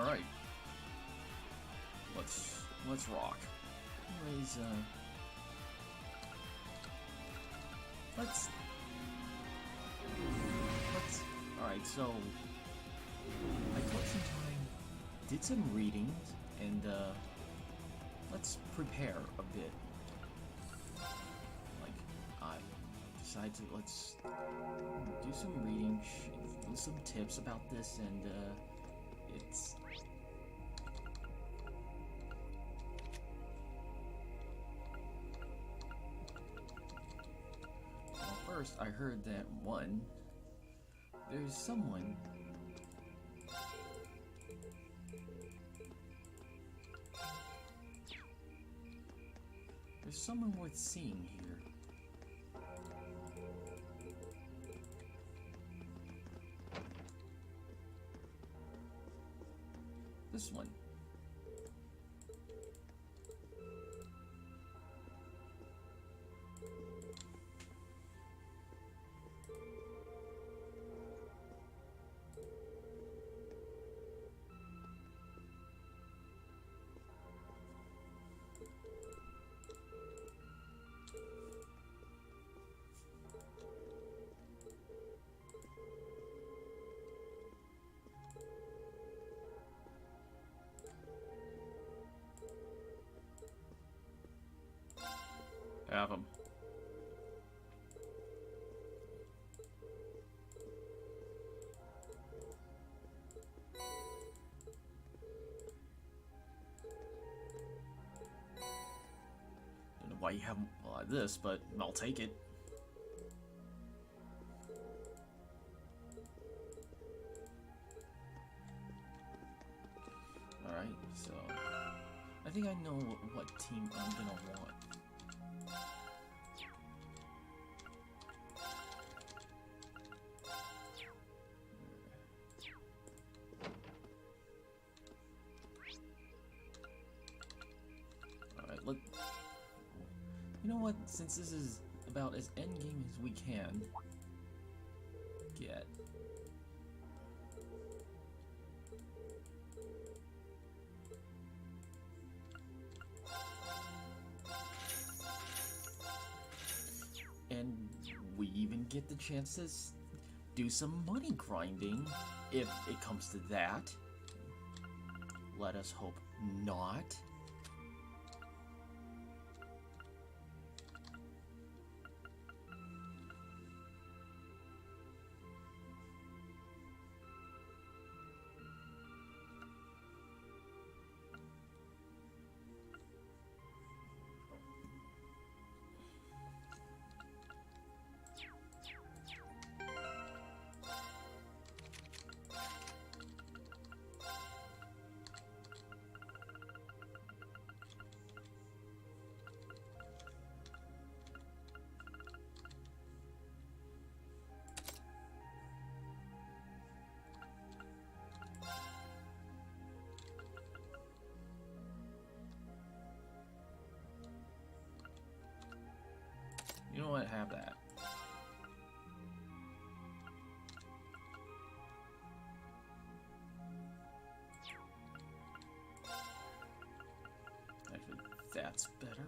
Alright. Let's rock. Anyways, let's alright, so I took some time, did some readings, and let's prepare a bit. Like, I decided to let's do some reading, do some tips about this, and it's first, I heard that there's someone worth seeing here. This one. Have him. Don't know why you have this, but I'll take it. Alright, so I think I know what team I'm gonna want. Alright, you know what? Since this is about as endgame as we can get. And we even get the chance to do some money grinding, if it comes to that. Let us hope not. You know what? Have that. Actually, that's better.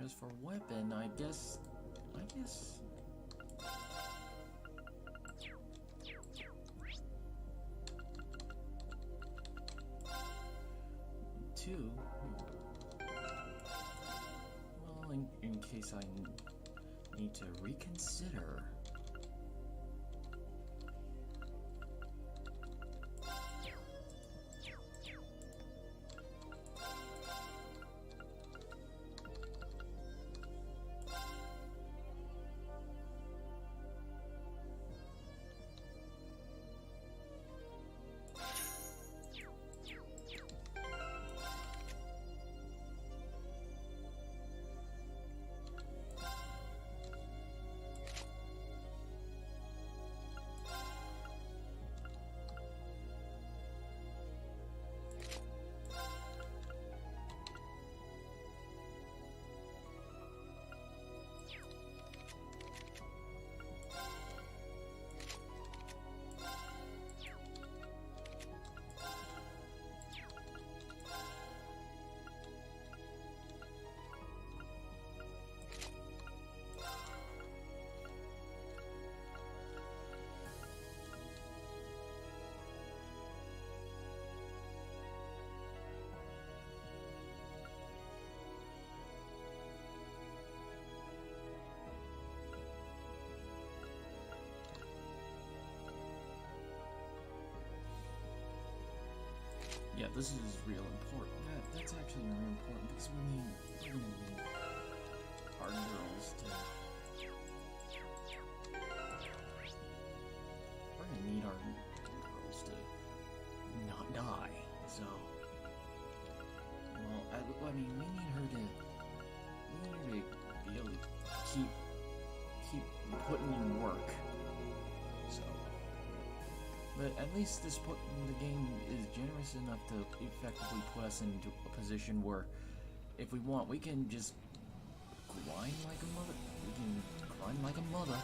as for weapon, I guess... 2. Well, in case I need to reconsider. Yeah, this is real important. That's actually really important because we're gonna need our girls to... We're gonna need our girls to not die. So, well, I mean, we need her to be able to keep putting in work. So. But at least the game is generous enough to effectively put us into a position where, if we want, we can just grind like a mother. We can grind like a mother.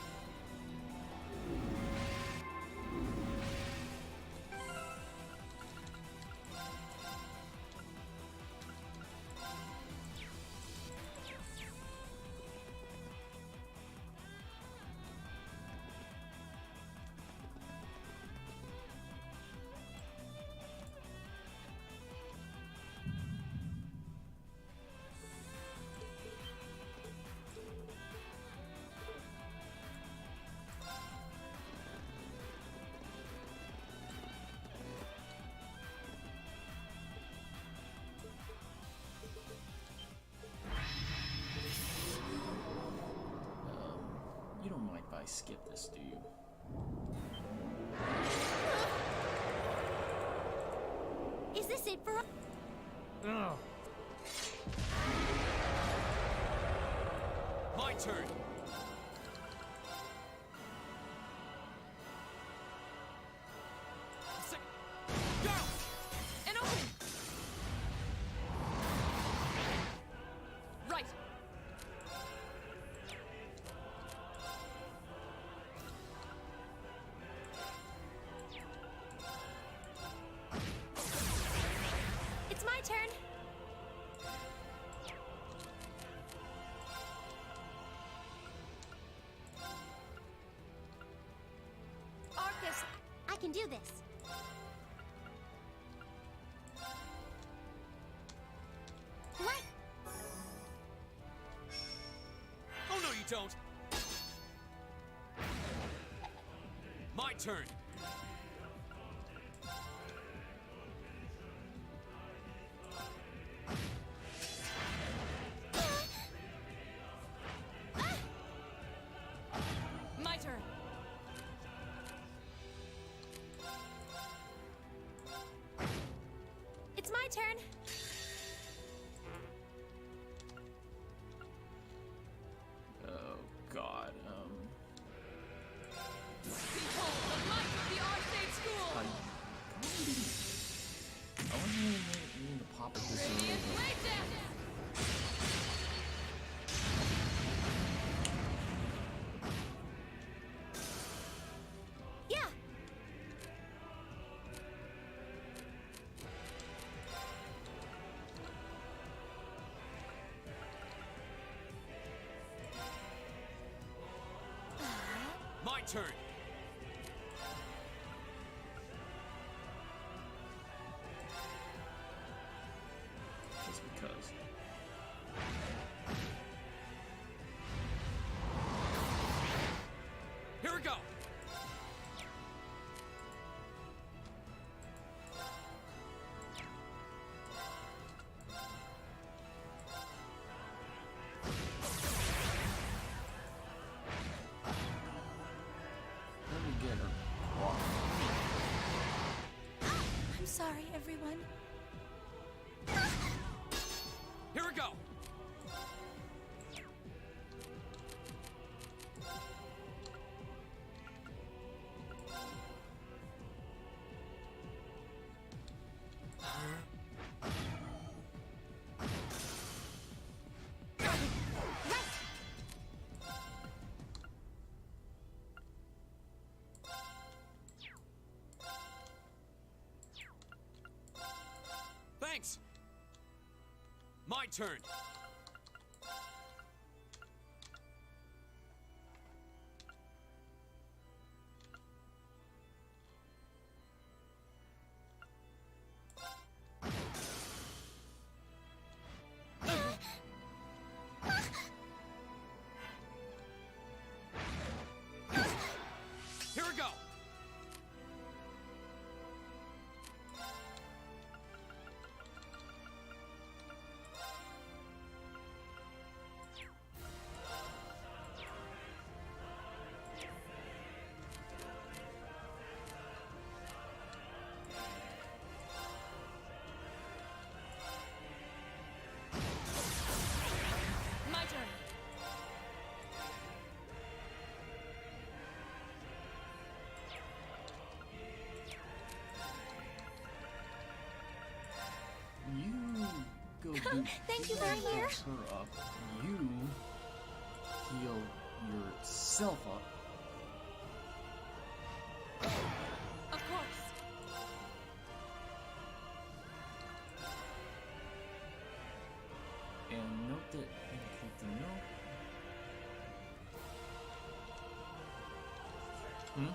You don't mind if I skip this, do you? Is this it for... Ugh. My turn. Go! An opening! Right! It's my turn! Arcus, I can do this. What? Oh no, you don't. My turn. My turn. It's my turn. Oh God. Behold the might of the turn. Just because. Here we go. Let me get her. Wow. I'm sorry, everyone. Here we go. Thanks. My turn. Here we go. My turn. You go do. Thank you very heal much. her up. You heal yourself up. Of course. And note that indicate the note. Hmm?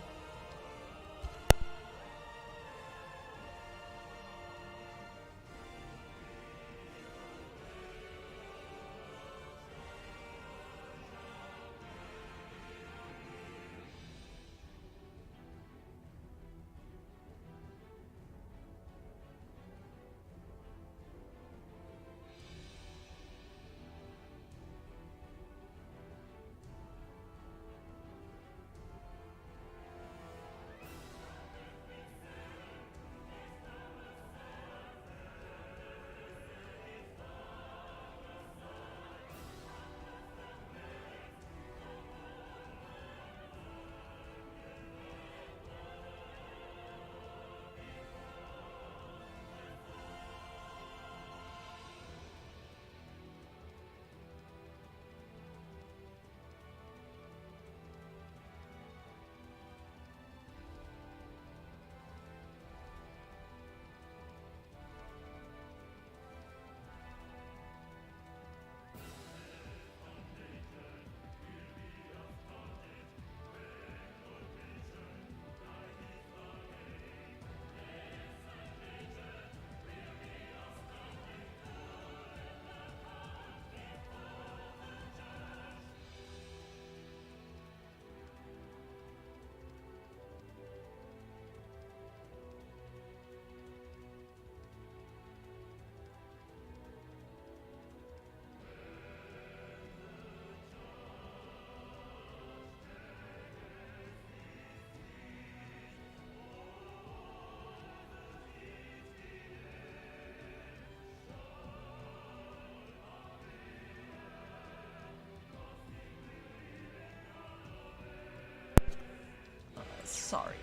Sorry,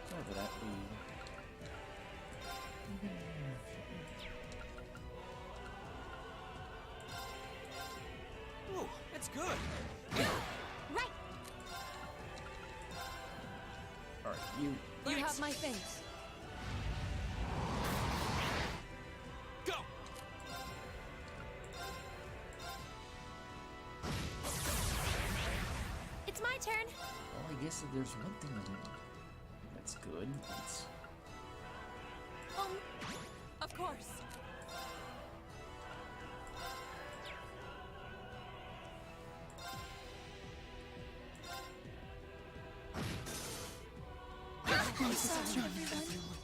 sorry for that. Ooh, it's good. Right. Alright, you. You Thanks. have my thanks. Go. It's my My turn. Well, I guess if there's one thing that's good, it's... Of course. I'm sorry, everyone.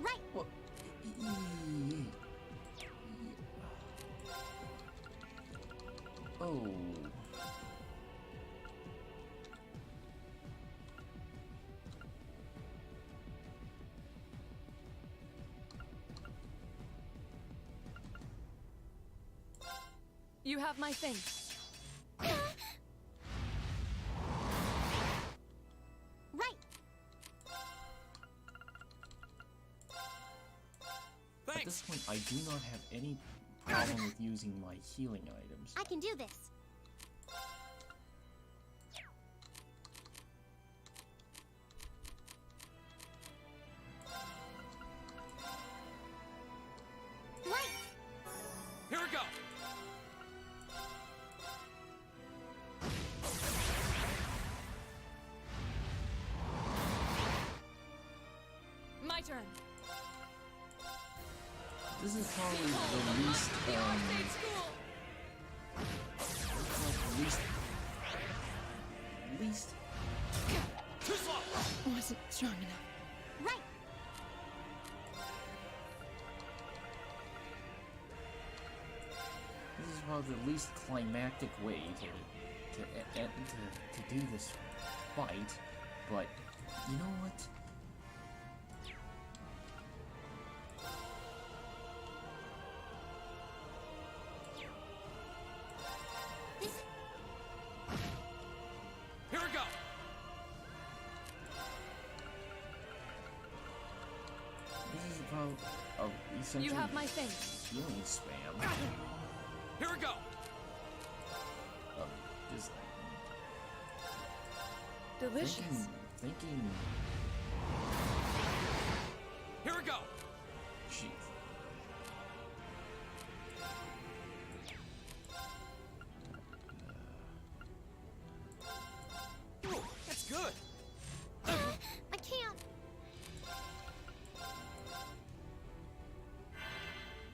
Right. Well, oh. You have my thing. Right. At Thanks. this point, I do not have any problem with using my healing items. I can do this. Right. Here we go. My turn. This is probably the least, least... Too slow. Wasn't strong enough. Right. This is probably the least climactic way to do this fight, but you know what? Here we go. This is probably essentially You have my thing. healing spam. Here we go. Just Delicious. thinking. Here we go. Jeez. Ooh, that's good. I can't.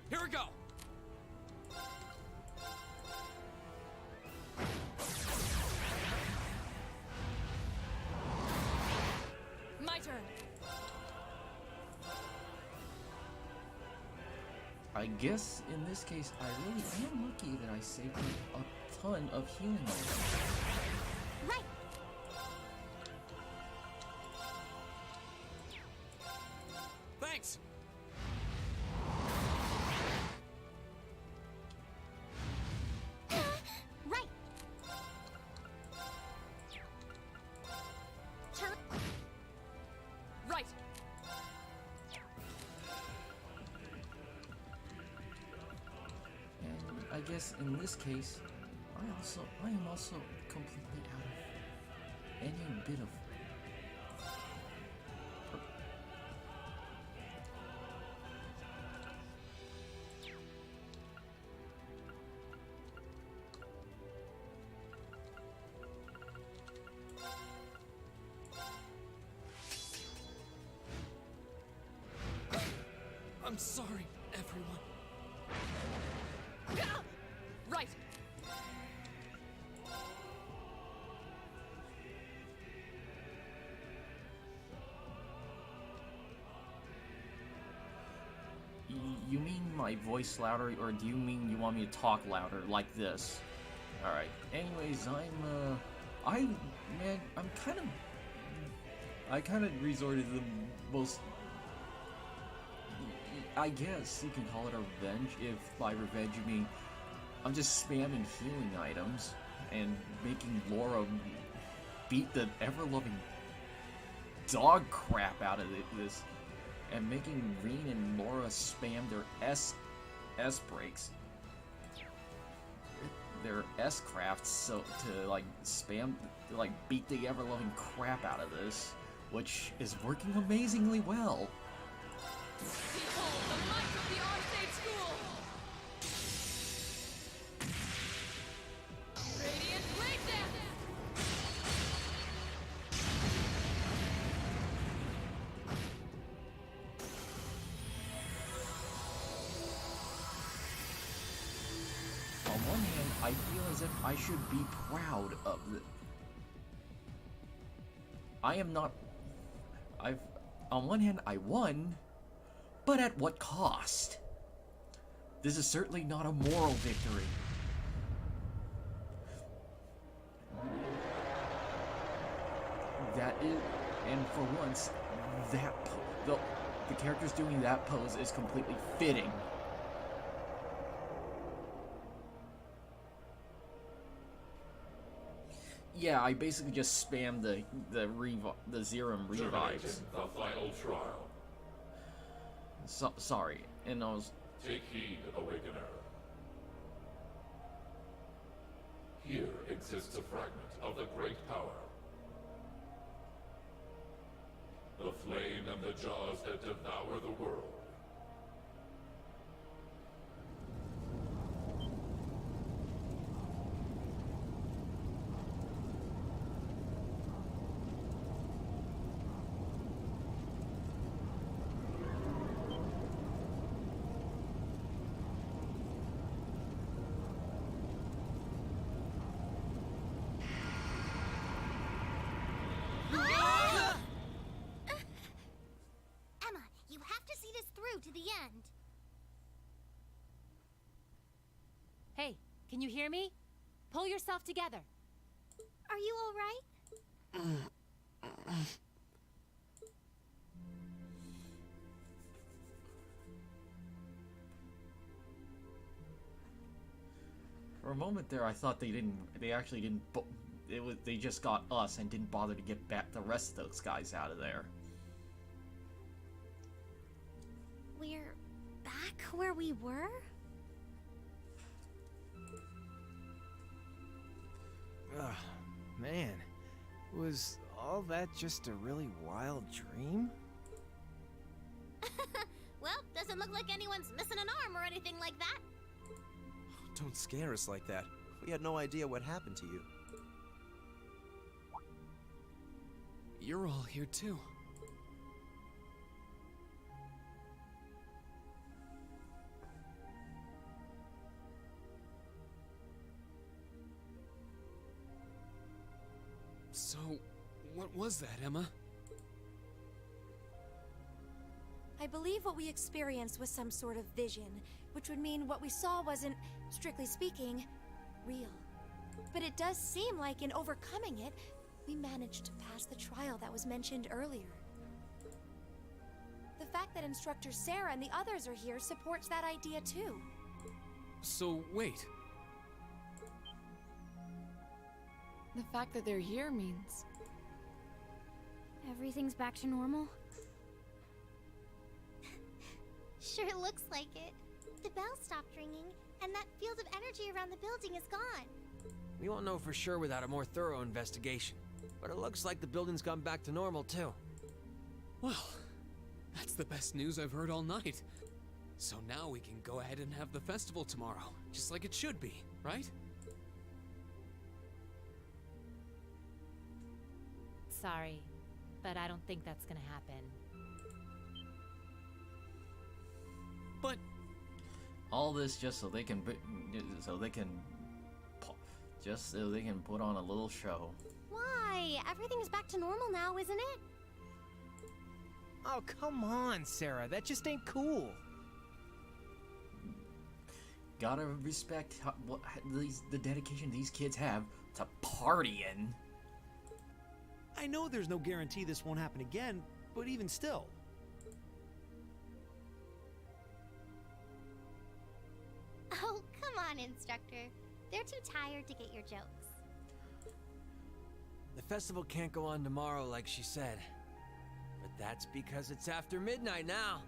Here we go. My turn. I guess in this case, I really am lucky that I saved a ton of healing items. Right. Thanks. Right. Turn. Right. And I guess in this case, I am also completely out of any bit of... I'm sorry, everyone. Right. You mean my voice louder, or do you mean you want me to talk louder, like this? Alright, anyways, I kind of resorted to the most... I guess you can call it a revenge, if by revenge you mean I'm just spamming healing items and making Laura beat the ever-loving dog crap out of this, and making Reen and Laura spam their S breaks, their S crafts, so to like spam, like beat the ever-loving crap out of this, which is working amazingly well. Behold the might of the Arcade School! Radiant Blade Dance! I should be proud of the... I am not... On one hand, I won, but at what cost? This is certainly not a moral victory. That is... And for once, the characters doing that pose is completely fitting. Yeah, I basically just spammed the Zerum revives. The final trial. Sorry, and I was... Take heed, Awakener. Here exists a fragment of the great power. The flame and the jaws that devour the world. To the end. Hey, can you hear me? Pull yourself together. Are you all right? For a moment there, I thought they actually didn't, they just got us and didn't bother to get back the rest of those guys out of there. We're back where we were? Ugh, man. Was all that just a really wild dream? Well, doesn't look like anyone's missing an arm or anything like that. Don't scare us like that. We had no idea what happened to you. You're all here too. So, what was that, Emma? I believe what we experienced was some sort of vision, which would mean what we saw wasn't, strictly speaking, real. But it does seem like in overcoming it, we managed to pass the trial that was mentioned earlier. The fact that Instructor Sarah and the others are here supports that idea too. So, wait. The fact that they're here means... Everything's back to normal? Sure looks like it. The bell stopped ringing, and that field of energy around the building is gone. We won't know for sure without a more thorough investigation. But it looks like the building's gone back to normal, too. Well, that's the best news I've heard all night. So now we can go ahead and have the festival tomorrow, just like it should be, right? Sorry, but I don't think that's gonna happen. But All this just so they can put on a little show. Why? Everything's back to normal now, isn't it? Oh, come on, Sarah. That just ain't cool. Gotta respect the dedication these kids have to partying. I know there's no guarantee this won't happen again, but even still. Oh, come on, Instructor. They're too tired to get your jokes. The festival can't go on tomorrow like she said. But that's because it's after midnight now.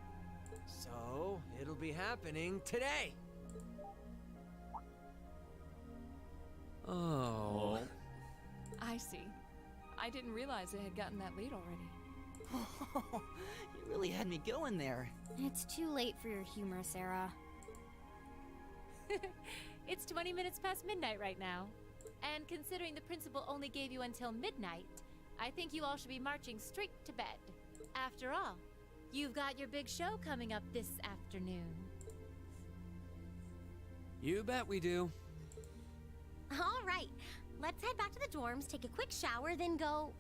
So, it'll be happening today. oh, I see. I didn't realize it had gotten that late already. You really had me going there. It's too late for your humor, Sarah. It's 20 minutes past midnight right now. And considering the principal only gave you until midnight, I think you all should be marching straight to bed. After all, you've got your big show coming up this afternoon. you bet we do. All right, let's head back to the dorms, take a quick shower, then go.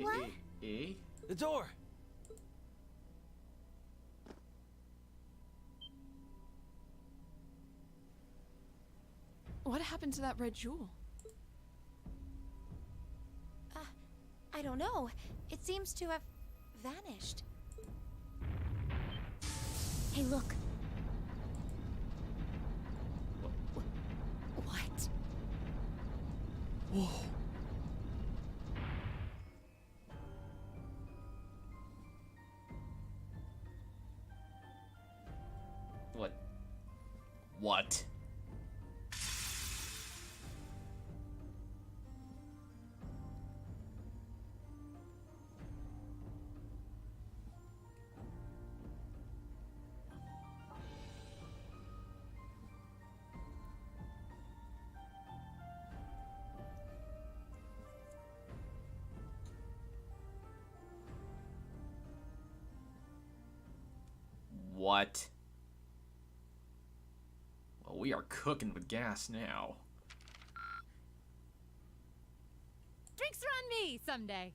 What? The door! What happened to that red jewel? I don't know. It seems to have vanished. Hey, look. What? Whoa. What? What? Well, we are cooking with gas now. Drinks are on me someday.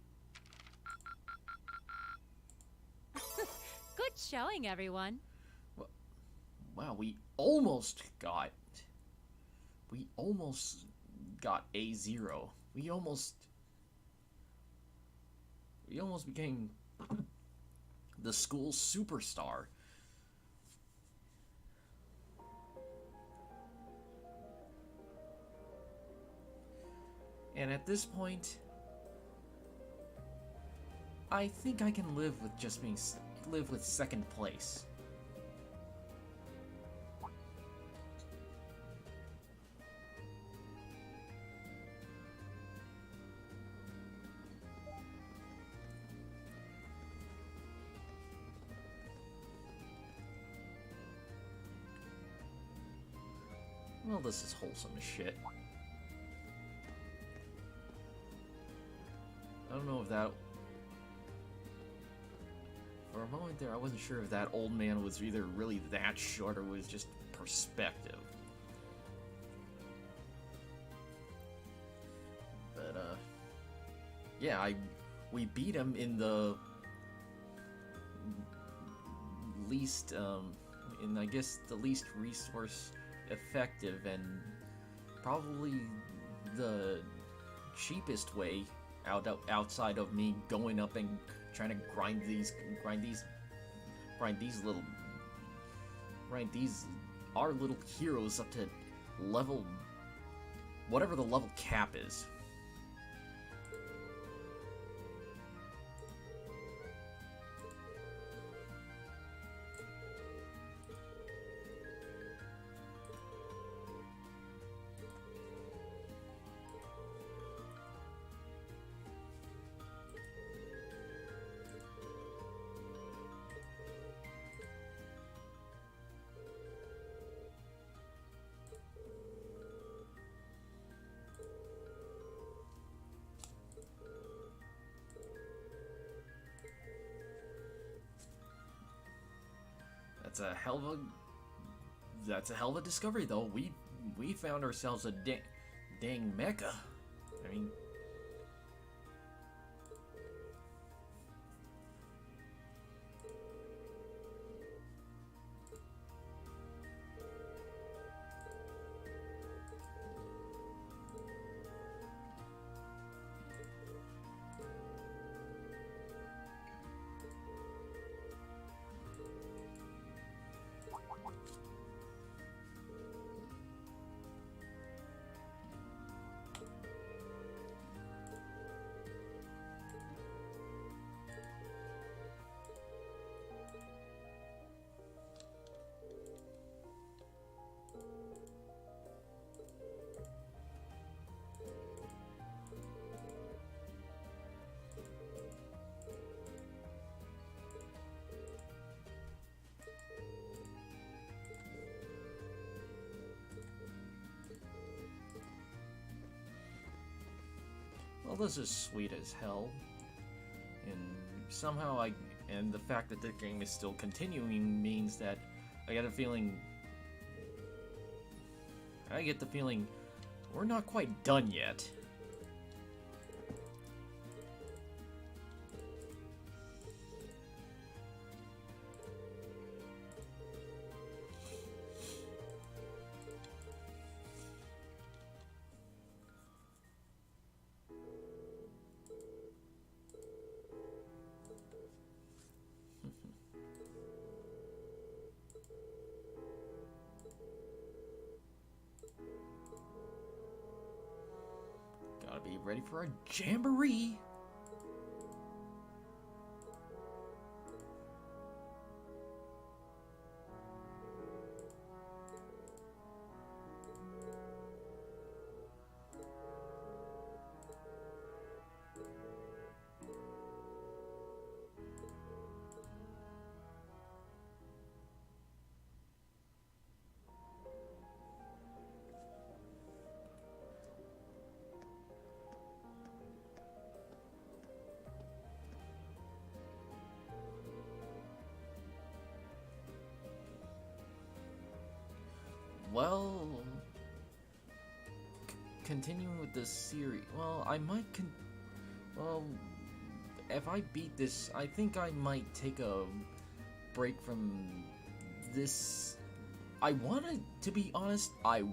Good showing, everyone. Wow, we almost got A0. We almost became the school superstar. And at this point, I think I can live with second place. Well, this is wholesome as shit. I don't know if that... For a moment there, I wasn't sure if that old man was either really that short or was just perspective. But, yeah, we beat him in the least, in, I guess, the least resource effective and probably the cheapest way outside of me going up and trying to grind our little heroes up to level, whatever the level cap is. That's a hell of a discovery, though. We found ourselves a dang mecha. I mean, well, this is sweet as hell, and somehow and the fact that the game is still continuing means that I got a feeling I get the feeling we're not quite done yet. Gotta be ready for a jamboree. Well, continuing with this series, well, I might well, if I beat this, I think I might take a break from this. I wanted, to be honest, I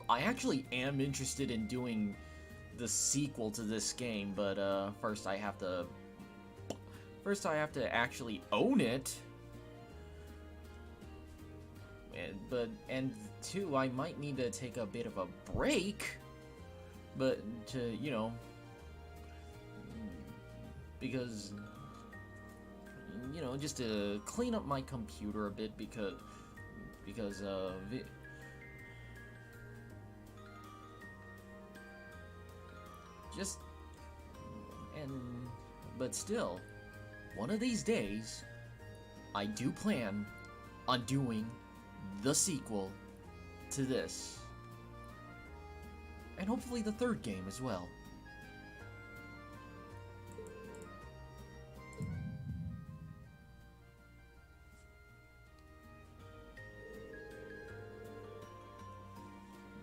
actually am interested in doing the sequel to this game, but first I have to actually own it. And two, I might need to take a bit of a break, but to, you know, because, you know, just to clean up my computer a bit, because but still, one of these days, I do plan on doing the sequel to this, and hopefully the third game as well.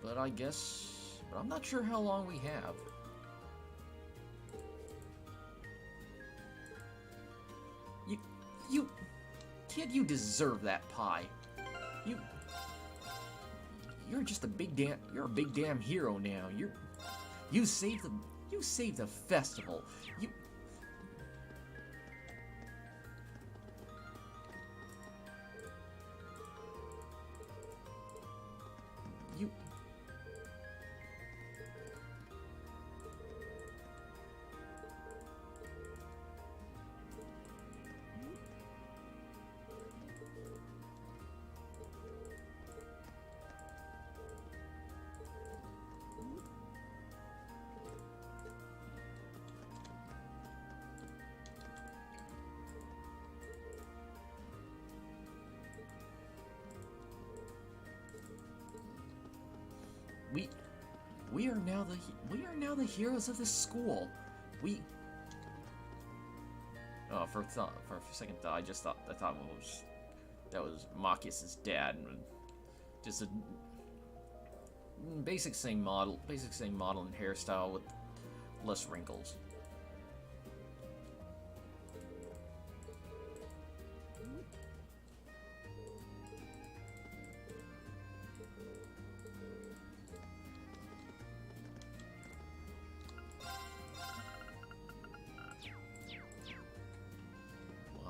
But I'm not sure how long we have. Kid, you deserve that pie. You're just a big damn hero now. You saved the festival. We are now the heroes of this school. For a second thought, I thought that was Marcus's dad, and just a basic same model and hairstyle with less wrinkles.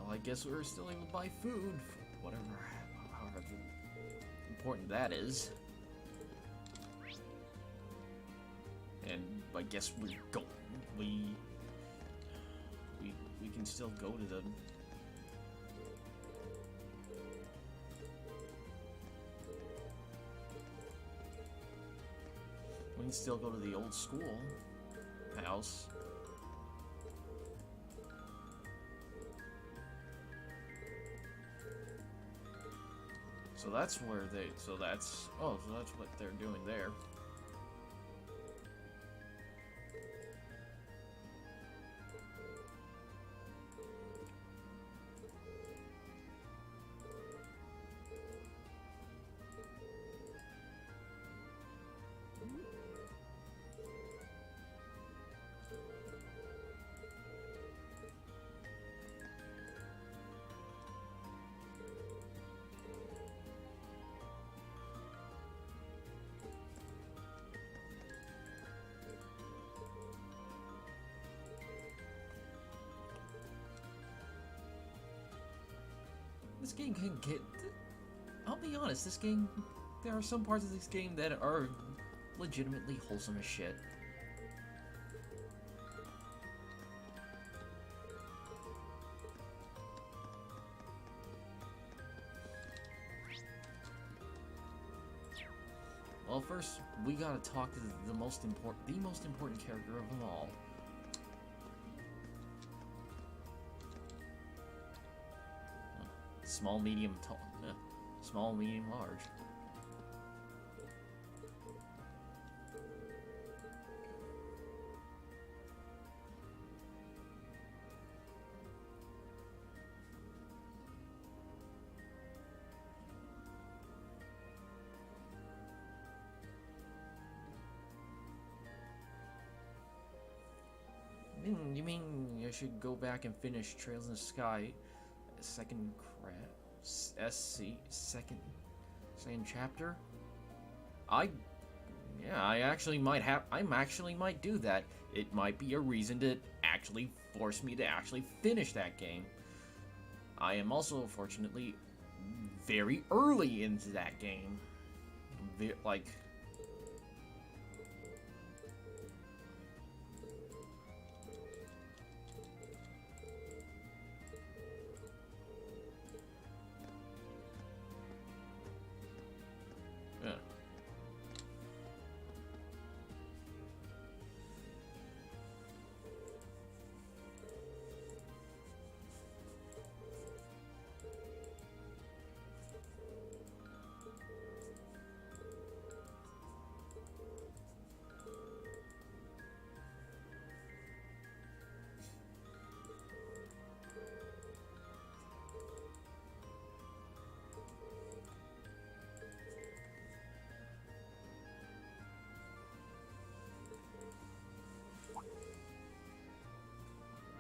I guess we're still able to buy food, however important that is. And I guess we can still go to the old school house. So that's what they're doing there. this game can get. I'll be honest, this game. There are some parts of this game that are legitimately wholesome as shit. Well, first we gotta talk to the most important character of them all. Small, medium, tall. Small, medium, large. You mean I should go back and finish Trails in the Sky, second second chapter? I actually might do that. It might be a reason to actually force me to actually finish that game. I am also, fortunately, very early into that game. Like... Yeah.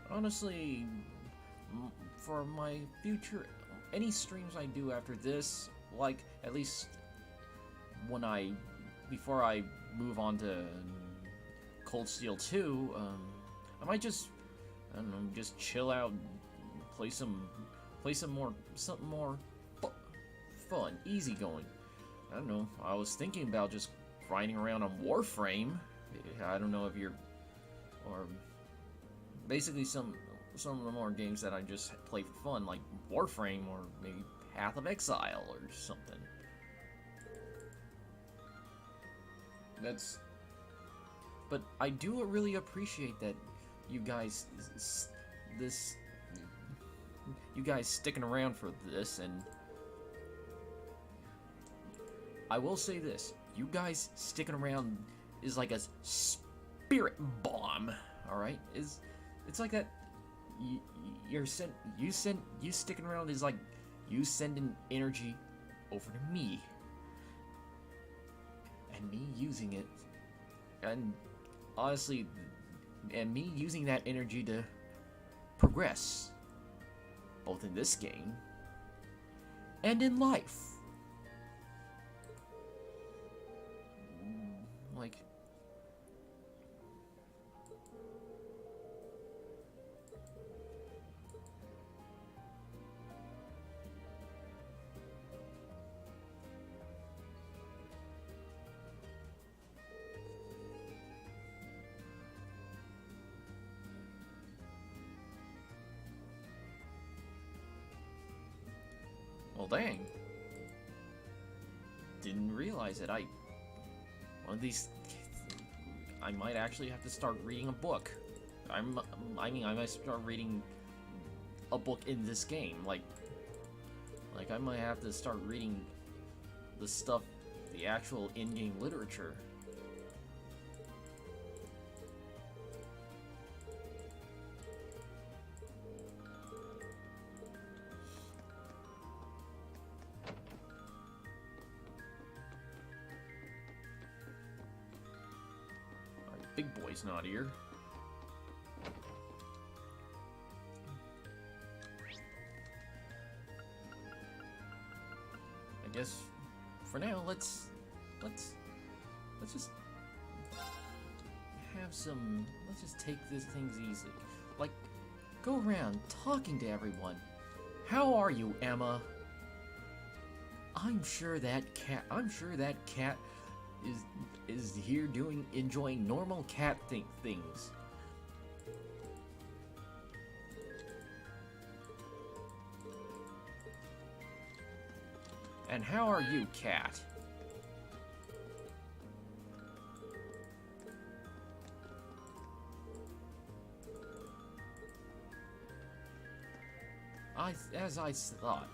Honestly, for my future, any streams I do after this, like, at least before I move on to Cold Steel 2, I might just, I don't know, just chill out, play something more fun, easygoing. I don't know, I was thinking about just grinding around on Warframe. I don't know if you're, or basically some of the more games that I just play for fun, like Warframe or maybe Path of Exile or something. But I do really appreciate that you guys sticking around for this, and I will say this: you guys sticking around is like a spirit bomb. All right, it's like that. You sticking around is like you sending energy over to me, and me using it, and honestly, and me using that energy to progress, both in this game and in life. Like. Well, dang. Didn't realize it. One of these... I might actually have to start reading a book. I mean, I might start reading a book in this game. Like I might have to start reading the stuff, the actual in-game literature. Big boy's not here. I guess for now, let's just have some. Let's just take these things easy. Like, go around talking to everyone. How are you, Emma? I'm sure that cat is here enjoying normal cat things. And how are you, cat? As I thought.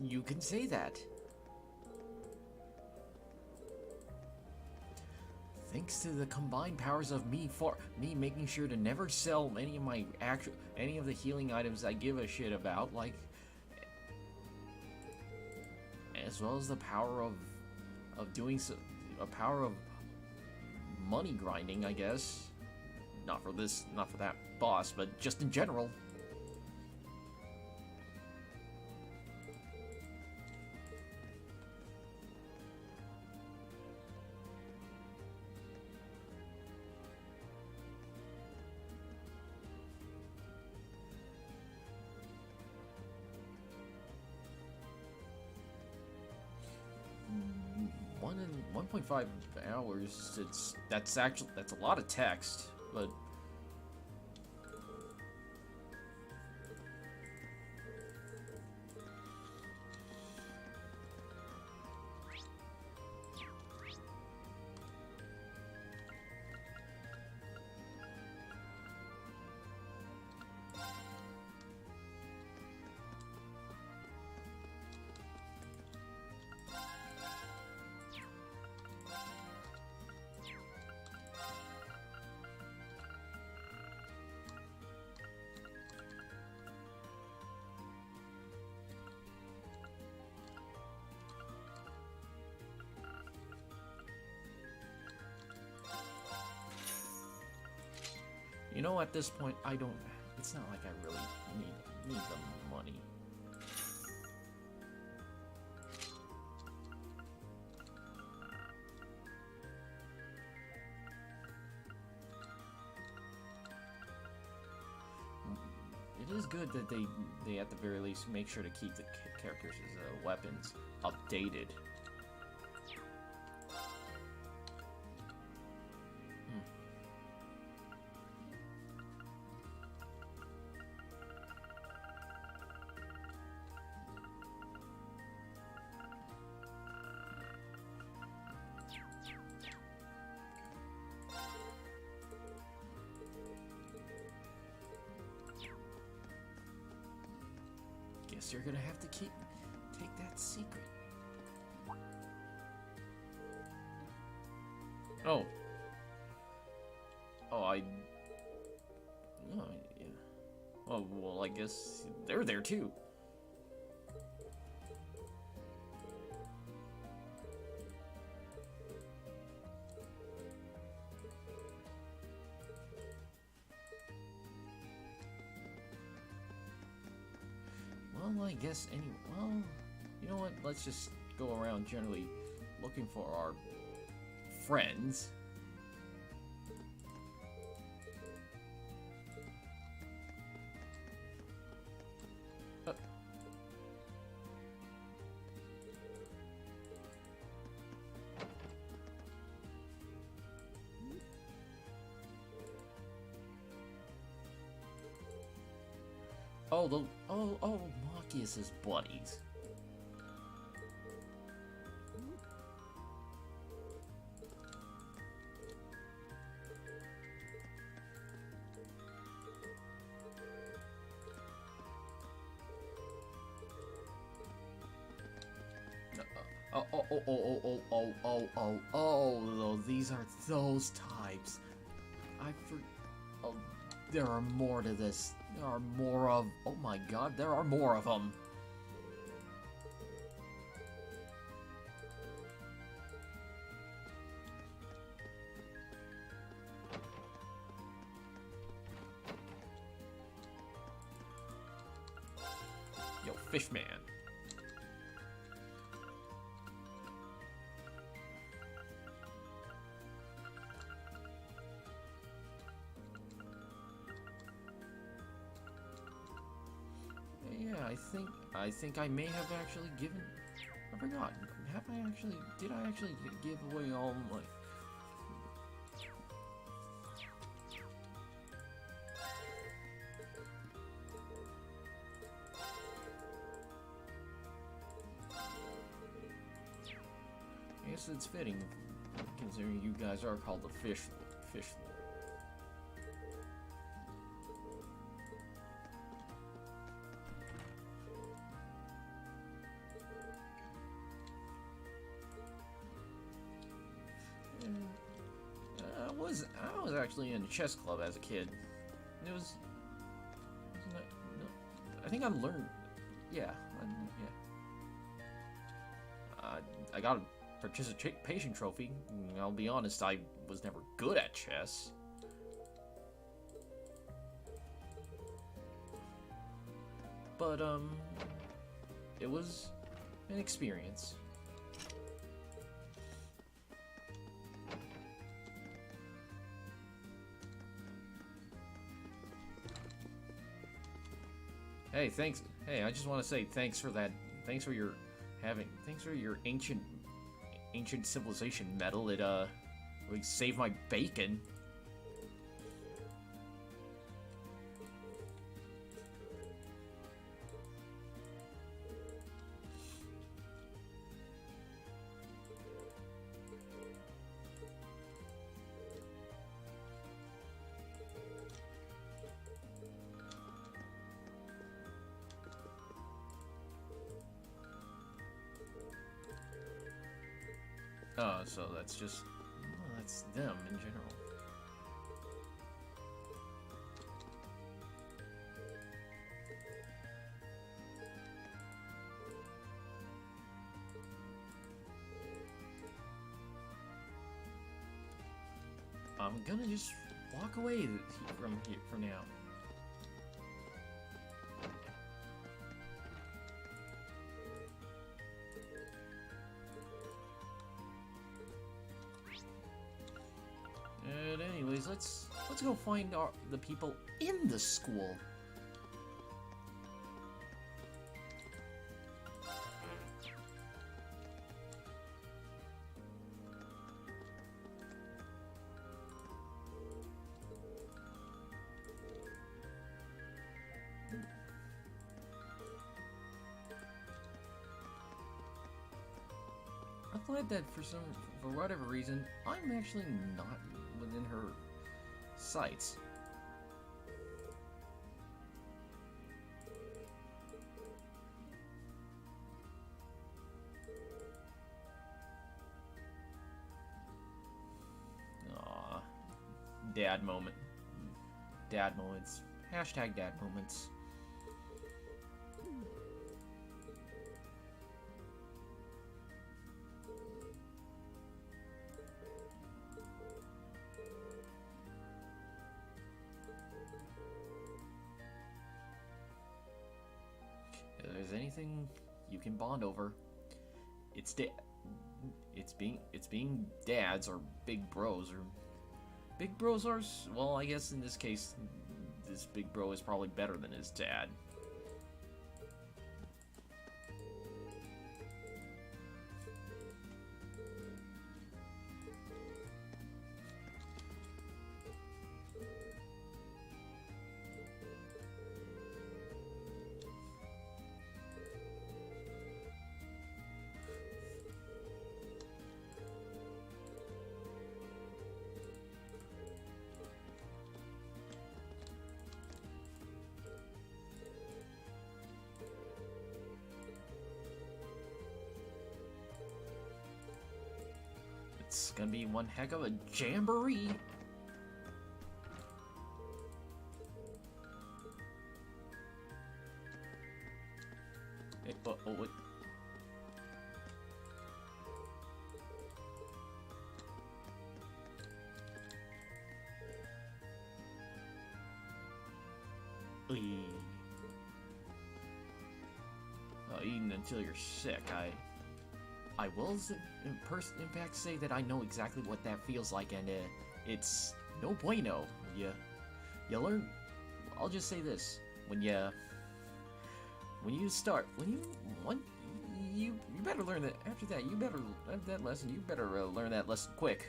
You can say that. Thanks to the combined powers of me making sure to never sell any of the healing items I give a shit about, like, as well as the power of doing so, a power of money grinding, I guess. Not for that boss, but just in general. In 1.5 hours. That's a lot of text, but you know, at this point, it's not like I really need the money. It is good that they at the very least make sure to keep the characters' weapons updated. Guess you're gonna have to take that secret. Oh, yeah. Oh, well, I guess they're there too. Well, I guess well, you know what? Let's just go around generally looking for our friends. Oh, Marcus's buddies. Oh, these are those types. Oh, there are more to this. There are more of, oh my god, there are more of them. Yo, Fishman. Yeah, I think I may have actually given. I forgot. Have I actually? Did I actually give away all my? I guess it's fitting, considering you guys are called the fish. I was actually in a chess club as a kid. It was. No, I think I'm learned. Yeah, I got a participation trophy. I'll be honest, I was never good at chess. But it was an experience. Hey, thanks. Hey, I just want to say thanks for that. Thanks for your ancient civilization medal. It really saved my bacon. So that's just, well, that's them in general. I'm gonna just walk away from now. Anyways, let's go find the people in the school. I'm glad that for whatever reason, I'm actually not within her sights. Aww. Dad moment. Dad moments. Hashtag dad moments. If there's anything you can bond over, it's being dads or big bros, or big bros are, well, I guess in this case this big bro is probably better than his dad. It's gonna be one heck of a jamboree. Hey, oh, wait. Eating until you're sick. I will in fact say that I know exactly what that feels like, and it's no bueno. You learn. I'll just say this: when you better learn that. After that, you better that lesson. You better learn that lesson quick.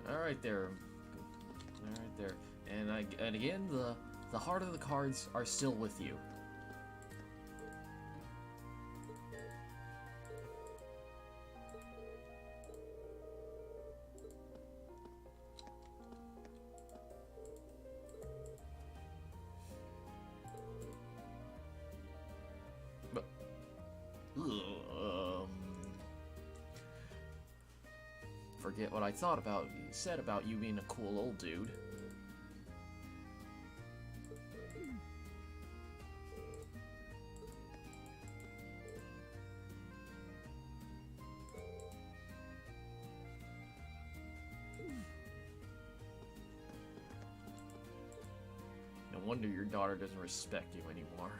Alright there. Alright there. And again, the heart of the cards are still with you. But, forget what I said about you being a cool old dude. No wonder your daughter doesn't respect you anymore.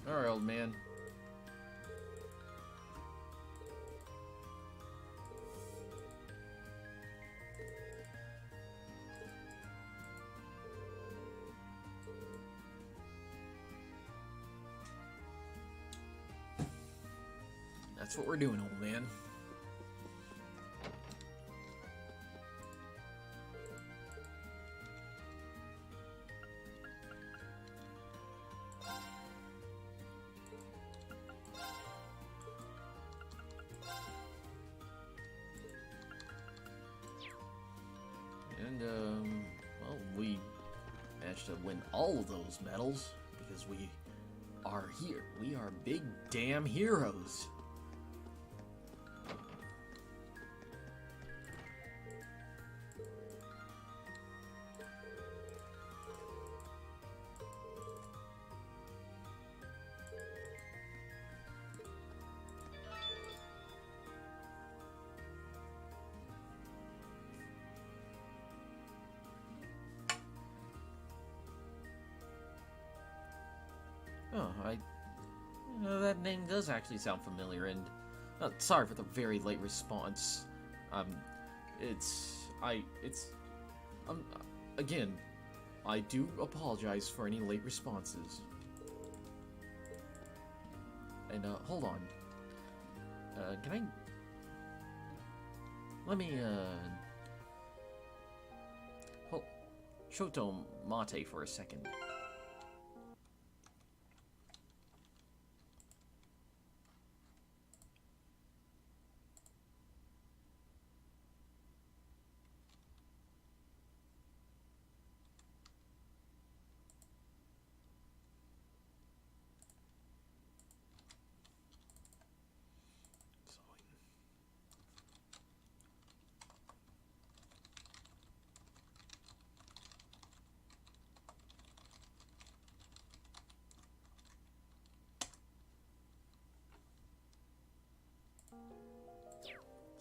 Alright, old man. That's what we're doing, old man. And, well, we managed to win all of those medals because we are here. We are big damn heroes. Oh, that name does actually sound familiar, and sorry for the very late response. Again, I do apologize for any late responses. And, hold on. Can I... Let me, hold... Shoto Mate for a second.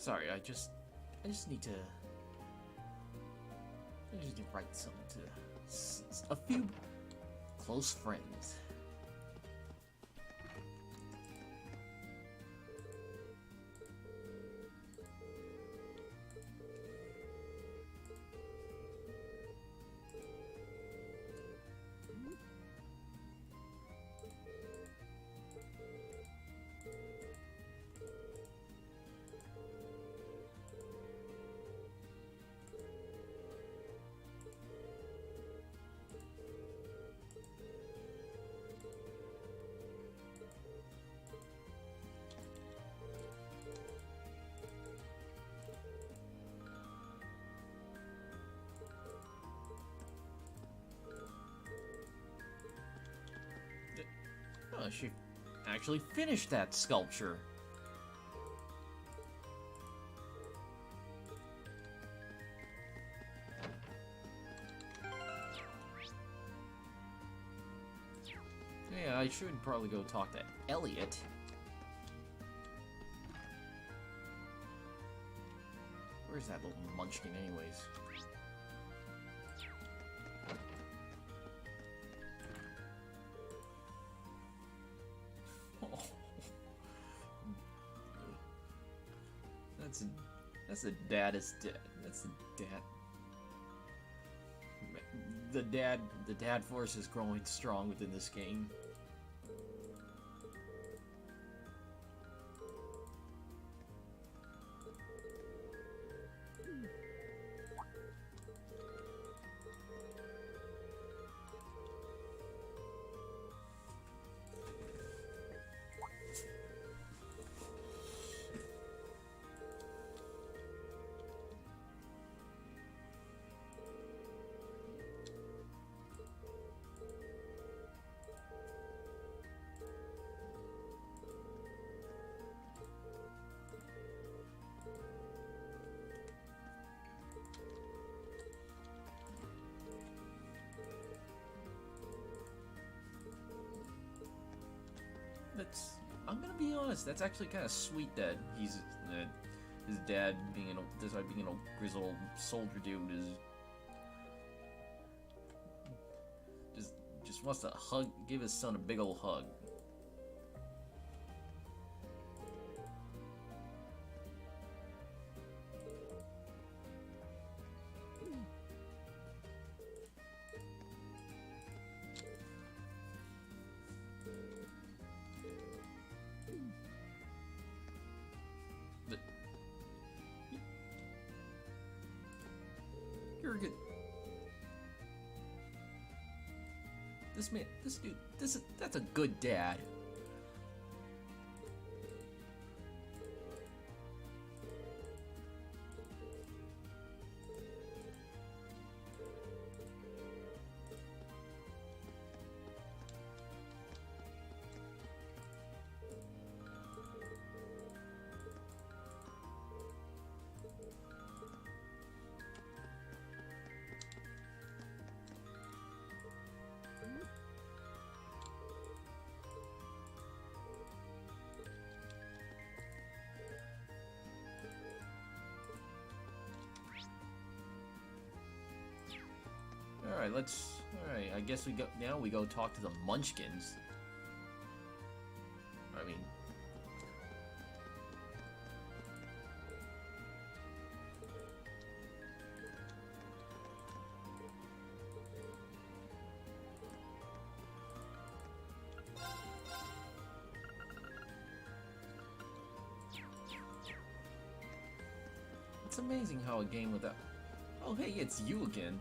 Sorry, I just need to. I just need to write something to a few close friends. Oh, she actually finished that sculpture. Yeah, I should probably go talk to Elliot. Where's that little munchkin anyways? That's the daddest dad. That's the dad. The dad force is growing strong within this game. I'm gonna be honest, that's actually kind of sweet that his dad being despite being a grizzled soldier dude is just wants to give his son a big old hug. You're good. This dude, that's a good dad. Alright, I guess we go talk to the Munchkins. I mean... It's amazing how a game without... Oh hey, it's you again.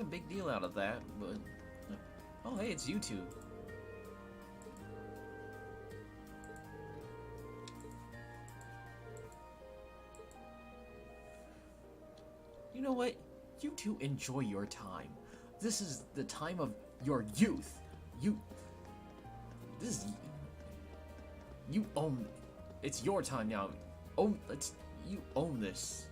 big deal out of that, but... Oh, hey, it's you two. You know what? You two enjoy your time. This is the time of your youth. This is... You own... It's your time now. You own this.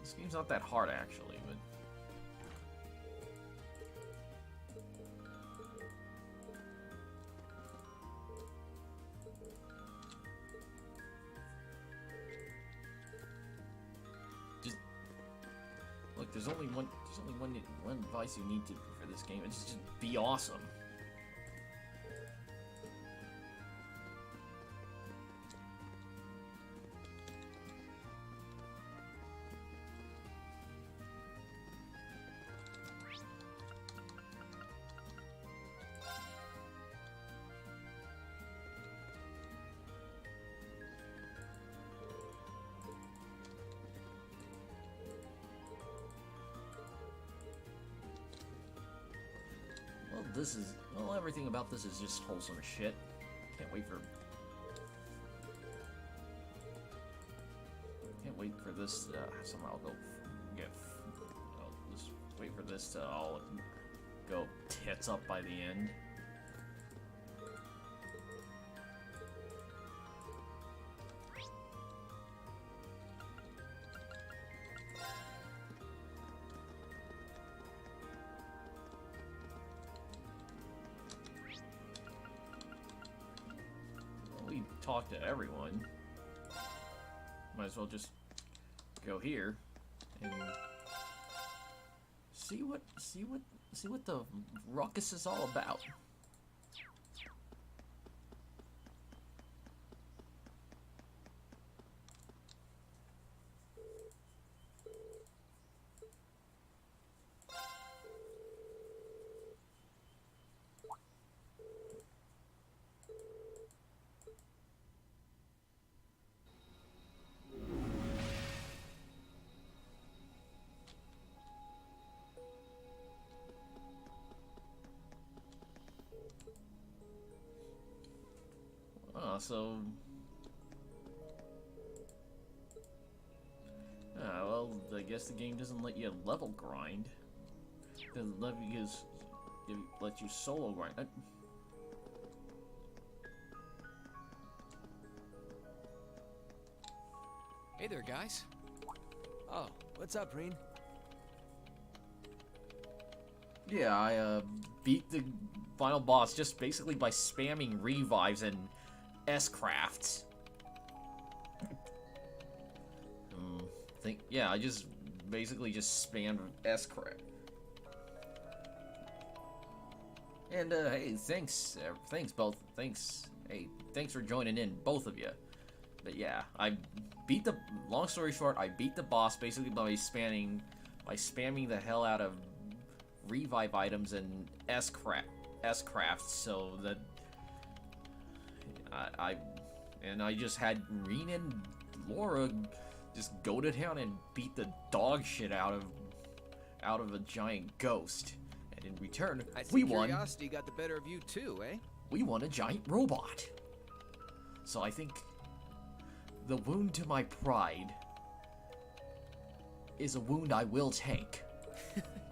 This game's not that hard actually, but just look. There's only one advice you need to for this game. It's just be awesome. Everything about this is just wholesome as shit. Can't wait for this somehow go get. I'll just wait for this to all go tits up by the end. Talk to everyone. Might as well just go here and see what the ruckus is all about. So, well, I guess the game doesn't let you level grind. Doesn't let you let you solo grind. Hey there, guys. Oh, what's up, Reen? Yeah, I beat the final boss just basically by spamming revives and S-crafts. I just basically just spammed S-craft. And hey, thanks both. Hey, thanks for joining in, both of you. But yeah, long story short, I beat the boss basically by spamming the hell out of revive items and S-crafts, so that I just had Reen and Laura just go to town and beat the dog shit out of a giant ghost, and in return we won. Curiosity got the better of you too, eh? We won a giant robot. So I think the wound to my pride is a wound I will take.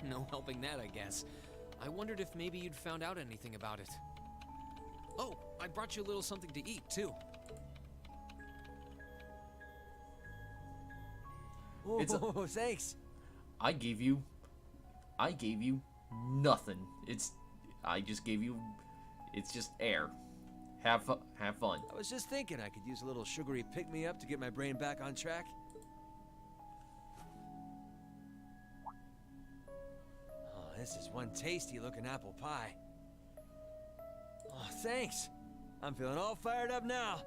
No helping that, I guess. I wondered if maybe you'd found out anything about it. Oh, I brought you a little something to eat, too. Oh, thanks. I gave you nothing. I just gave you, it's just air. Have fun. I was just thinking I could use a little sugary pick-me-up to get my brain back on track. this is one tasty looking apple pie. Oh, thanks. I'm feeling all fired up now.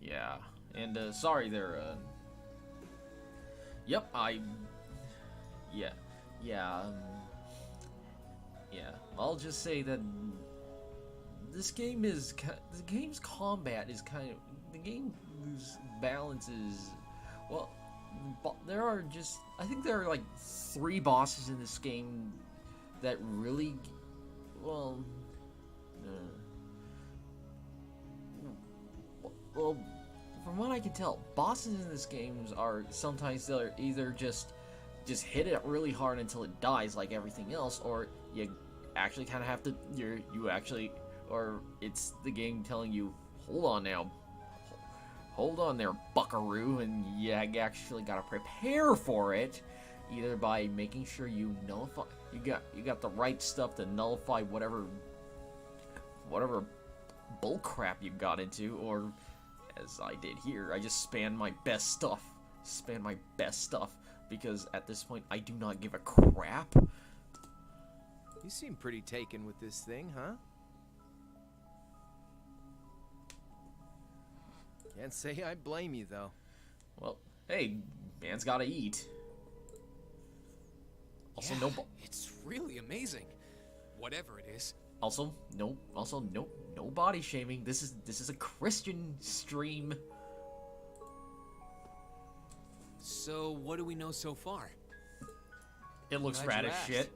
Yeah, and sorry there. Yep, yeah, yeah, yeah. I'll just say that this game is the game's combat is kind of the game's balance is well. There are just I think there are like 3 bosses in this game that really well. Well, from what I can tell, bosses in this game are sometimes they're either just hit it really hard until it dies like everything else, or you actually kind of have to or it's the game telling you, hold on there, buckaroo, and you actually gotta prepare for it, either by making sure you nullify you got the right stuff to nullify whatever bullcrap you got into, or as I did here, I just spam my best stuff, because at this point I do not give a crap. You seem pretty taken with this thing, huh? Can't say I blame you, though. Well, hey, man's gotta eat. Also, yeah, no. It's really amazing. Whatever it is. Also, no body shaming. This is a Christian stream. So, what do we know so far? It looks Glad rad you as asked. shit.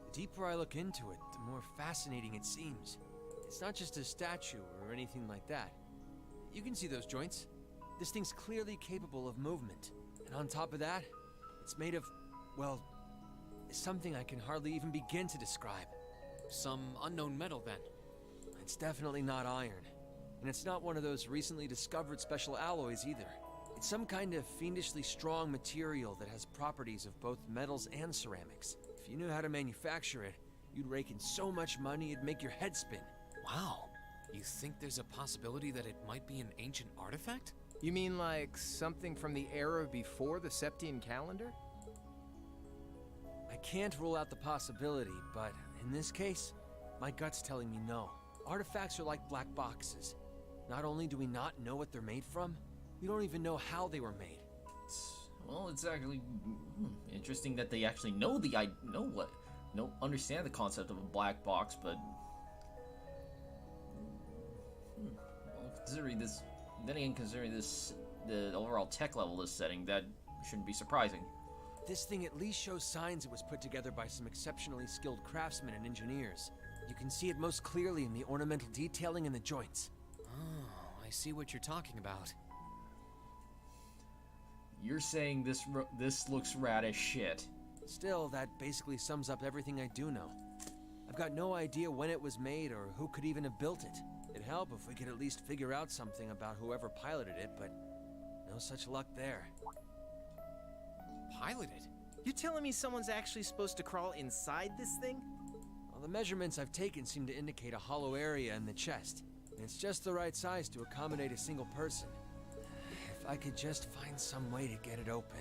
The deeper I look into it, the more fascinating it seems. It's not just a statue or anything like that. You can see those joints. This thing's clearly capable of movement. And on top of that, it's made of, well, something I can hardly even begin to describe. Some unknown metal, then. It's definitely not iron. And it's not one of those recently discovered special alloys either. It's some kind of fiendishly strong material that has properties of both metals and ceramics. If you knew how to manufacture it, you'd rake in so much money it'd make your head spin. Wow. You think there's a possibility that it might be an ancient artifact? You mean like something from the era before the Septian calendar? I can't rule out the possibility, but in this case, my gut's telling me no. Artifacts are like black boxes. Not only do we not know what they're made from, we don't even know how they were made. Well, it's actually interesting that they actually understand the concept of a black box, but well, considering the overall tech level of this setting, that shouldn't be surprising. This thing at least shows signs it was put together by some exceptionally skilled craftsmen and engineers. You can see it most clearly in the ornamental detailing in the joints. Oh, I see what you're talking about. You're saying this looks rad as shit. Still, that basically sums up everything I do know. I've got no idea when it was made or who could even have built it. It'd help if we could at least figure out something about whoever piloted it, but no such luck there. Piloted? You're telling me someone's actually supposed to crawl inside this thing? Well, the measurements I've taken seem to indicate a hollow area in the chest, and it's just the right size to accommodate a single person. If I could just find some way to get it open.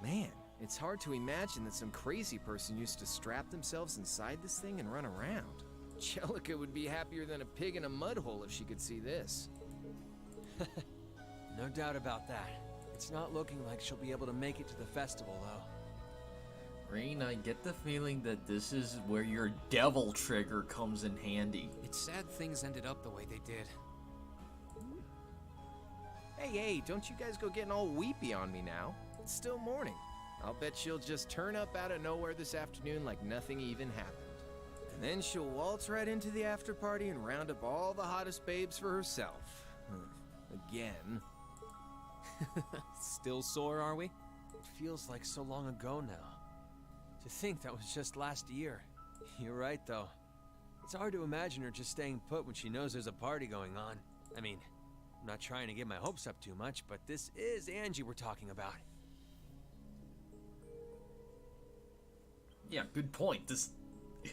Man, it's hard to imagine that some crazy person used to strap themselves inside this thing and run around. Jellica would be happier than a pig in a mud hole if she could see this. No doubt about that. It's not looking like she'll be able to make it to the festival, though. Rain, I get the feeling that this is where your devil trigger comes in handy. It's sad things ended up the way they did. Hey, don't you guys go getting all weepy on me now. It's still morning. I'll bet she'll just turn up out of nowhere this afternoon like nothing even happened. And then she'll waltz right into the after party and round up all the hottest babes for herself. Again. Still sore, are we? It feels like so long ago now. To think that was just last year. You're right, though. It's hard to imagine her just staying put when she knows there's a party going on. I mean, I'm not trying to get my hopes up too much, but this is Angie we're talking about. Yeah, good point. This, yeah,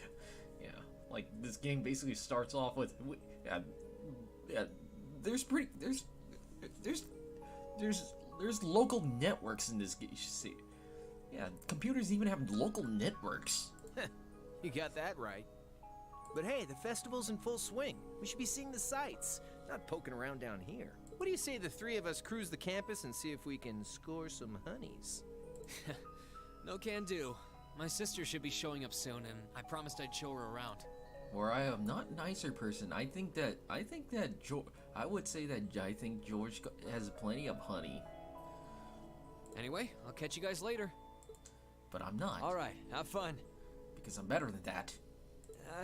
like this game basically starts off with, yeah, there's local networks in this game. See, yeah, computers even have local networks. You got that right. But hey, the festival's in full swing. We should be seeing the sights, not poking around down here. What do you say the three of us cruise the campus and see if we can score some honeys? No can do. My sister should be showing up soon, and I promised I'd show her around. Or I am not nicer person. I think that I would say that I think George has plenty of honey. Anyway, I'll catch you guys later. But I'm not. All right, have fun. Because I'm better than that.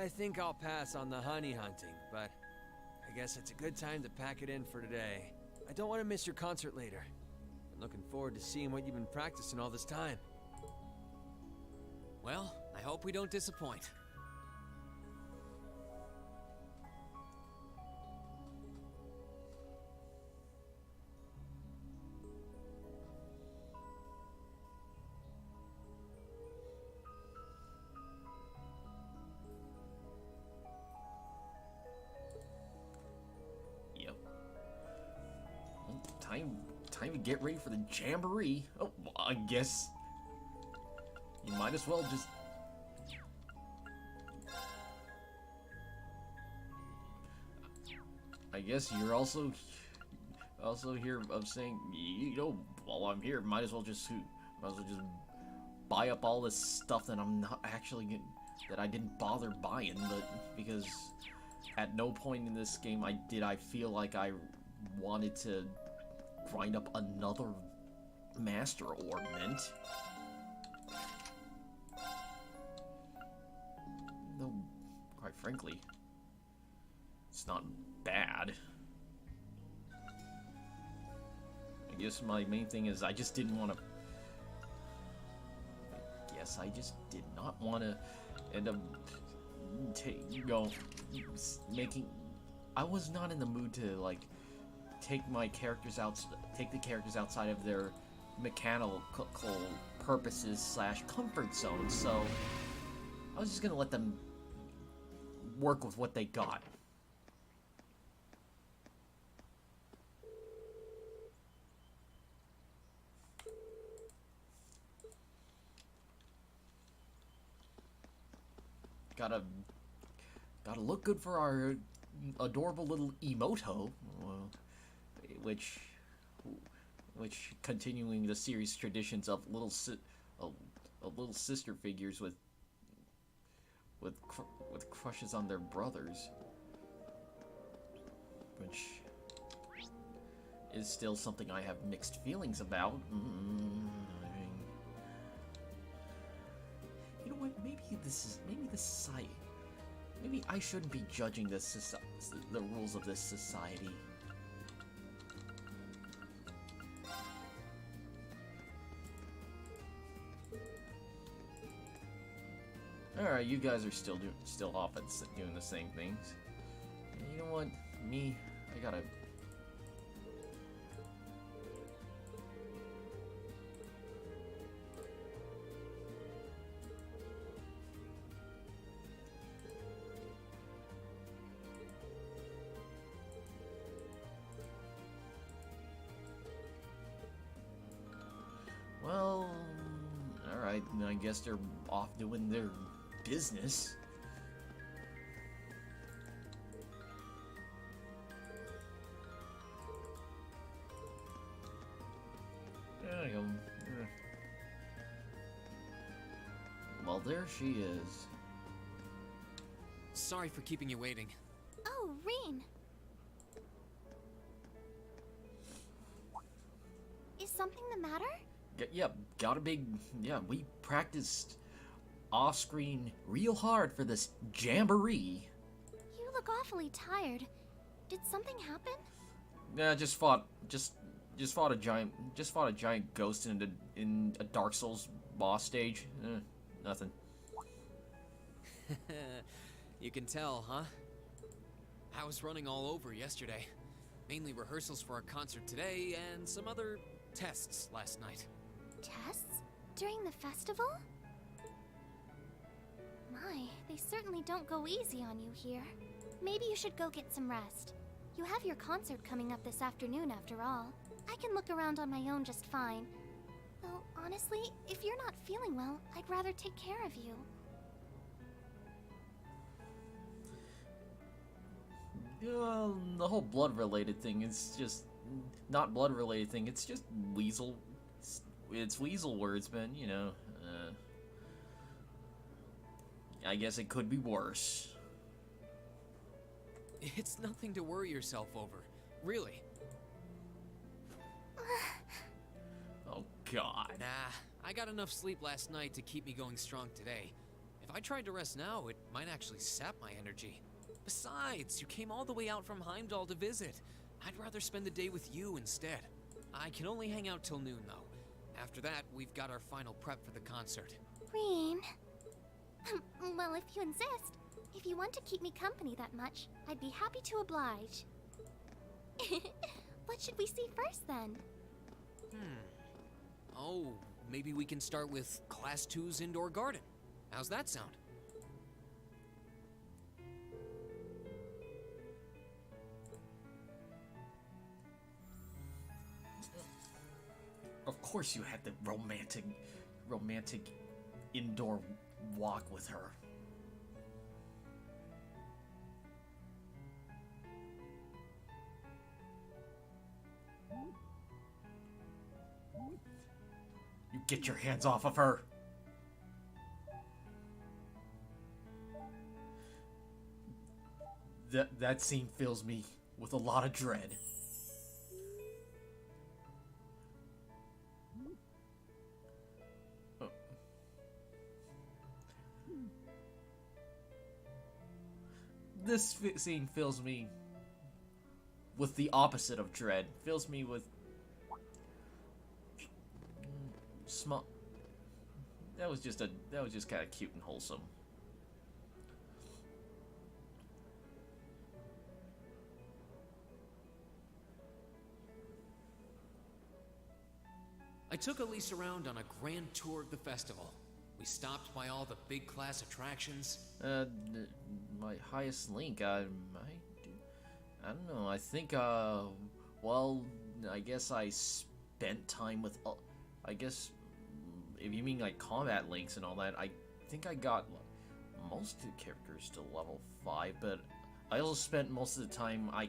I think I'll pass on the honey hunting, but I guess it's a good time to pack it in for today. I don't want to miss your concert later. I'm looking forward to seeing what you've been practicing all this time. Well, I hope we don't disappoint. Yep. Well, time to get ready for the jamboree. Oh, well, I guess you might as well just. I guess you're also here of saying, you know, while I'm here, might as well just buy up all this stuff that I'm not actually that I didn't bother buying, but because at no point in this game I feel like I wanted to grind up another master ornament. Though, quite frankly, it's not bad. I guess my main thing is I just didn't want to. Yes, I just did not want to end up making. I was not in the mood to like take the characters outside of their mechanical purposes / comfort zone. So I was just gonna let them work with what they got. Gotta look good for our adorable little emoto, which continuing the series traditions of little sister figures with crushes on their brothers, which is still something I have mixed feelings about. You know what? Maybe I shouldn't be judging the rules of this society. Alright, you guys are still off at doing the same things. And you know what? Me, I gotta. Well, alright, I guess they're off doing their business. There you go. Well, there she is. Sorry for keeping you waiting. Oh, Reen. Is something the matter? We practiced off-screen real hard for this jamboree. You look awfully tired. Did something happen? Yeah, just fought a giant ghost in a Dark Souls boss stage. Nothing. You can tell, huh? I was running all over yesterday. Mainly rehearsals for our concert today and some other tests last night. Tests? During the festival? My, they certainly don't go easy on you here. Maybe you should go get some rest. You have your concert coming up this afternoon after all. I can look around on my own just fine. Though, honestly, if you're not feeling well, I'd rather take care of you. The whole blood-related thing is just... not blood-related thing, it's just weasel... It's weasel words, man, you know. I guess it could be worse. It's nothing to worry yourself over. Really. Oh, God. Nah, I got enough sleep last night to keep me going strong today. If I tried to rest now, it might actually sap my energy. Besides, you came all the way out from Heimdall to visit. I'd rather spend the day with you instead. I can only hang out till noon, though. After that, we've got our final prep for the concert. Reen. Well, if you insist. If you want to keep me company that much, I'd be happy to oblige. What should we see first, then? Oh, maybe we can start with Class 2's indoor garden. How's that sound? Of course you had the romantic indoor walk with her. You get your hands off of her. That scene fills me with a lot of dread. This scene fills me with the opposite of dread. Fills me with small. That was just kind of cute and wholesome. I took Elise around on a grand tour of the festival. We stopped by all the big class attractions. My highest link, I don't know, I think, well, I guess I spent time with, I guess, if you mean like combat links and all that, I think I got most of the characters to level 5, but I also spent most of the time I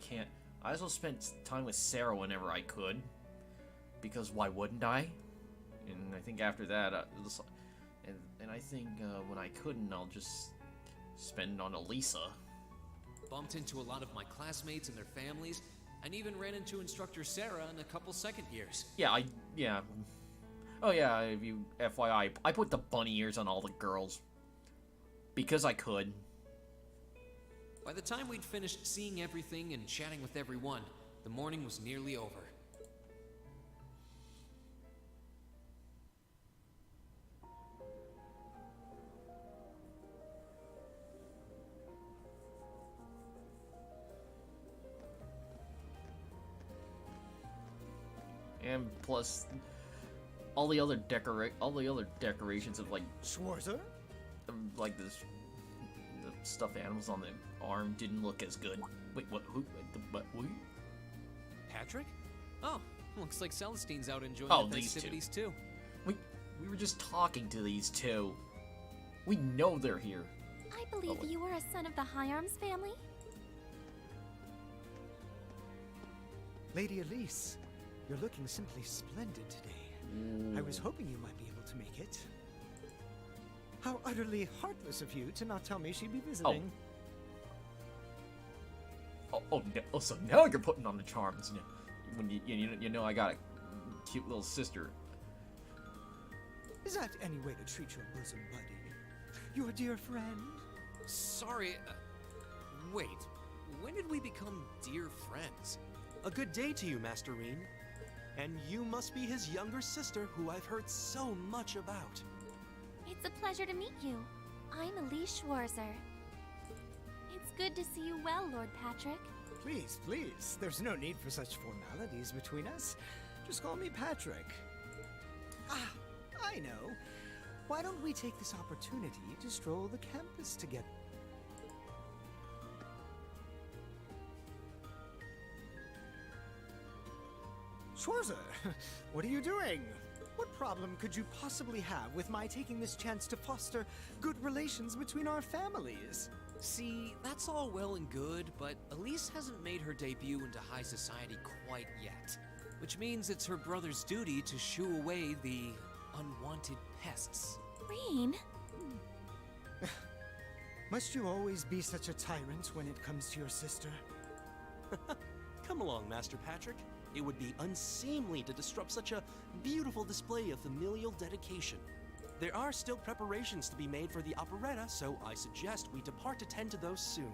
also spent time with Sarah whenever I could, because why wouldn't I? And I think after that, and I think when I couldn't, I'll just spend on Elisa. Bumped into a lot of my classmates and their families, and even ran into instructor Sarah in a couple second years. Yeah, oh yeah, if you FYI, I put the bunny ears on all the girls. Because I could. By the time we'd finished seeing everything and chatting with everyone, the morning was nearly over. And plus, all the other decorations of like Schwarzer? Like the stuffed animals on the arm didn't look as good. Wait, what? Who? Who? Patrick? Oh, looks like Celestine's out enjoying the these festivities too. We were just talking to these two. We know they're here. I believe you are a son of the High Arms family. Lady Elise, you're looking simply splendid today. I was hoping you might be able to make it. How utterly heartless of you to not tell me she'd be visiting. So now you're putting on the charms. When you know I got a cute little sister. Is that any way to treat your bosom buddy? Your dear friend? Sorry, wait. When did we become dear friends? A good day to you, Master Reen. And you must be his younger sister, who I've heard so much about. It's a pleasure to meet you. I'm Elise Schwarzer. It's good to see you well, Lord Patrick. Please, please. There's no need for such formalities between us. Just call me Patrick. Ah, I know. why don't we take this opportunity to stroll the campus together? Schwarzer, what are you doing? What problem could you possibly have with my taking this chance to foster good relations between our families? See, that's all well and good, but Elise hasn't made her debut into high society quite yet. Which means it's her brother's duty to shoo away the unwanted pests. Reen? Must you always be such a tyrant when it comes to your sister? Come along, Master Patrick. It would be unseemly to disrupt such a beautiful display of familial dedication. There are still preparations to be made for the operetta, so I suggest we depart to tend to those soon.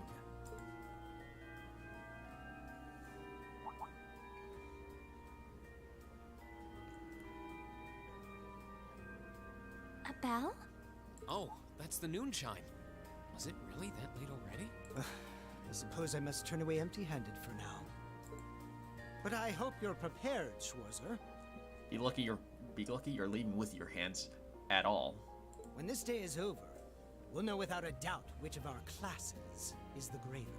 A bell? Oh, that's the noon chime. Was it really that late already? I suppose I must turn away empty-handed for now. But I hope you're prepared, Schwarzer. Be lucky you're leaving with your hands at all. When this day is over, we'll know without a doubt which of our classes is the greater.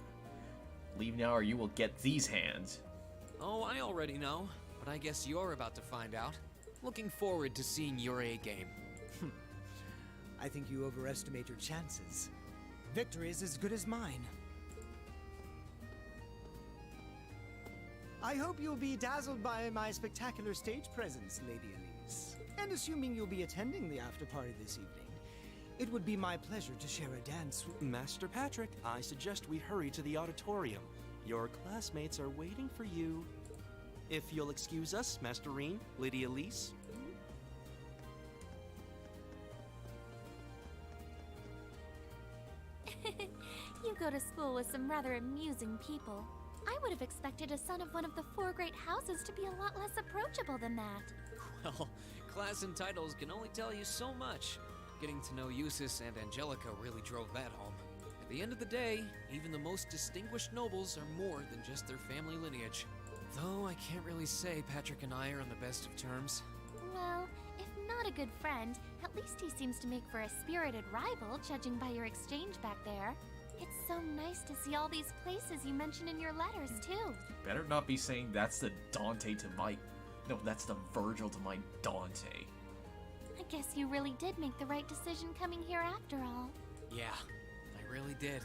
Leave now or you will get these hands. Oh, I already know, but I guess you're about to find out. Looking forward to seeing your A game. I think you overestimate your chances. Victory is as good as mine. I hope you'll be dazzled by my spectacular stage presence, Lady Elise. And assuming you'll be attending the after-party this evening, it would be my pleasure to share a dance with... Master Patrick, I suggest we hurry to the auditorium. Your classmates are waiting for you. If you'll excuse us, Master Reen, Lady Elise. You go to school with some rather amusing people. I would have expected a son of one of the 4 great houses to be a lot less approachable than that. Well, class and titles can only tell you so much. Getting to know Eustace and Angelica really drove that home. At the end of the day, even the most distinguished nobles are more than just their family lineage. Though I can't really say Patrick and I are on the best of terms. Well, if not a good friend, at least he seems to make for a spirited rival, judging by your exchange back there. It's so nice to see all these places you mentioned in your letters, too. Better not be saying that's the Dante to my... No, that's the Virgil to my Dante. I guess you really did make the right decision coming here after all. Yeah, I really did.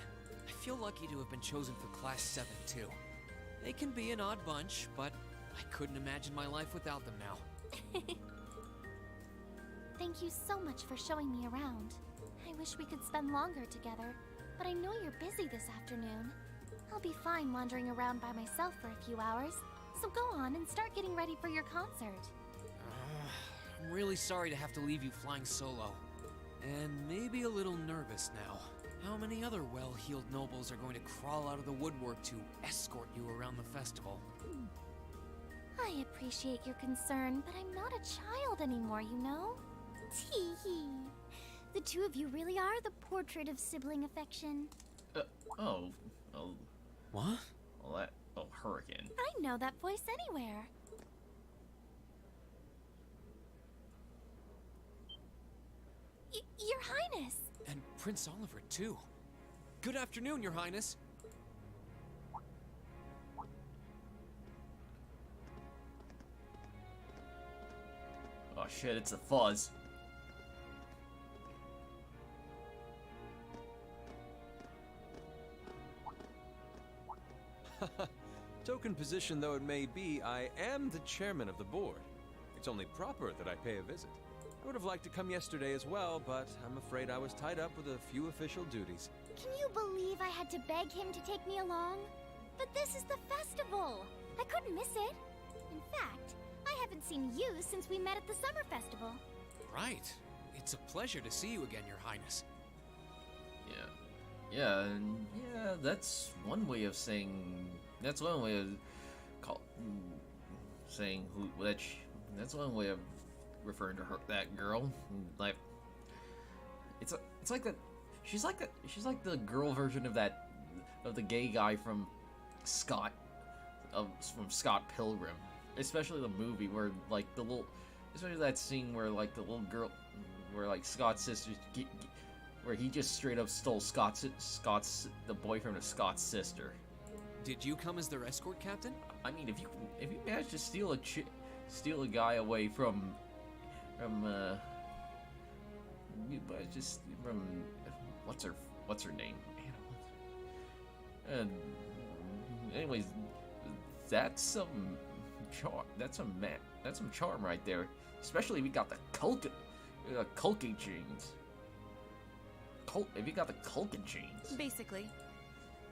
I feel lucky to have been chosen for Class 7, too. They can be an odd bunch, but I couldn't imagine my life without them now. Thank you so much for showing me around. I wish we could spend longer together, but I know you're busy this afternoon. I'll be fine wandering around by myself for a few hours, so go on and start getting ready for your concert. I'm really sorry to have to leave you flying solo. And maybe a little nervous now. How many other well-heeled nobles are going to crawl out of the woodwork to escort you around the festival? I appreciate your concern, but I'm not a child anymore, you know? Tee-hee. The two of you really are the portrait of sibling affection. Oh. What? Well, that... Oh, Hurricane. I know that voice anywhere. Your Highness! And Prince Oliver, too. Good afternoon, Your Highness. Oh shit, it's a fuzz. Token position though it may be, I am the chairman of the board. It's only proper that I pay a visit. I would have liked to come yesterday as well, but I'm afraid I was tied up with a few official duties. Can you believe I had to beg him to take me along? But this is the festival! I couldn't miss it. In fact, I haven't seen you since we met at the summer festival. Right. It's a pleasure to see you again, Your Highness. Yeah, that's one way of saying... That's one way of... saying who... That's one way of referring to her, that girl. Like... It's like that... She's like the girl version of that... Of the gay guy from Scott... From Scott Pilgrim. Especially the movie where, like, the little... Especially that scene where, like, the little girl... where like Scott's sister, where he just straight up stole the boyfriend of Scott's sister. Did you come as their escort captain? I mean, if you manage to steal a guy away from what's her name? And anyways, that's some charm right there. Especially if we got the Culkin jeans. If you got the Culkin jeans. Basically,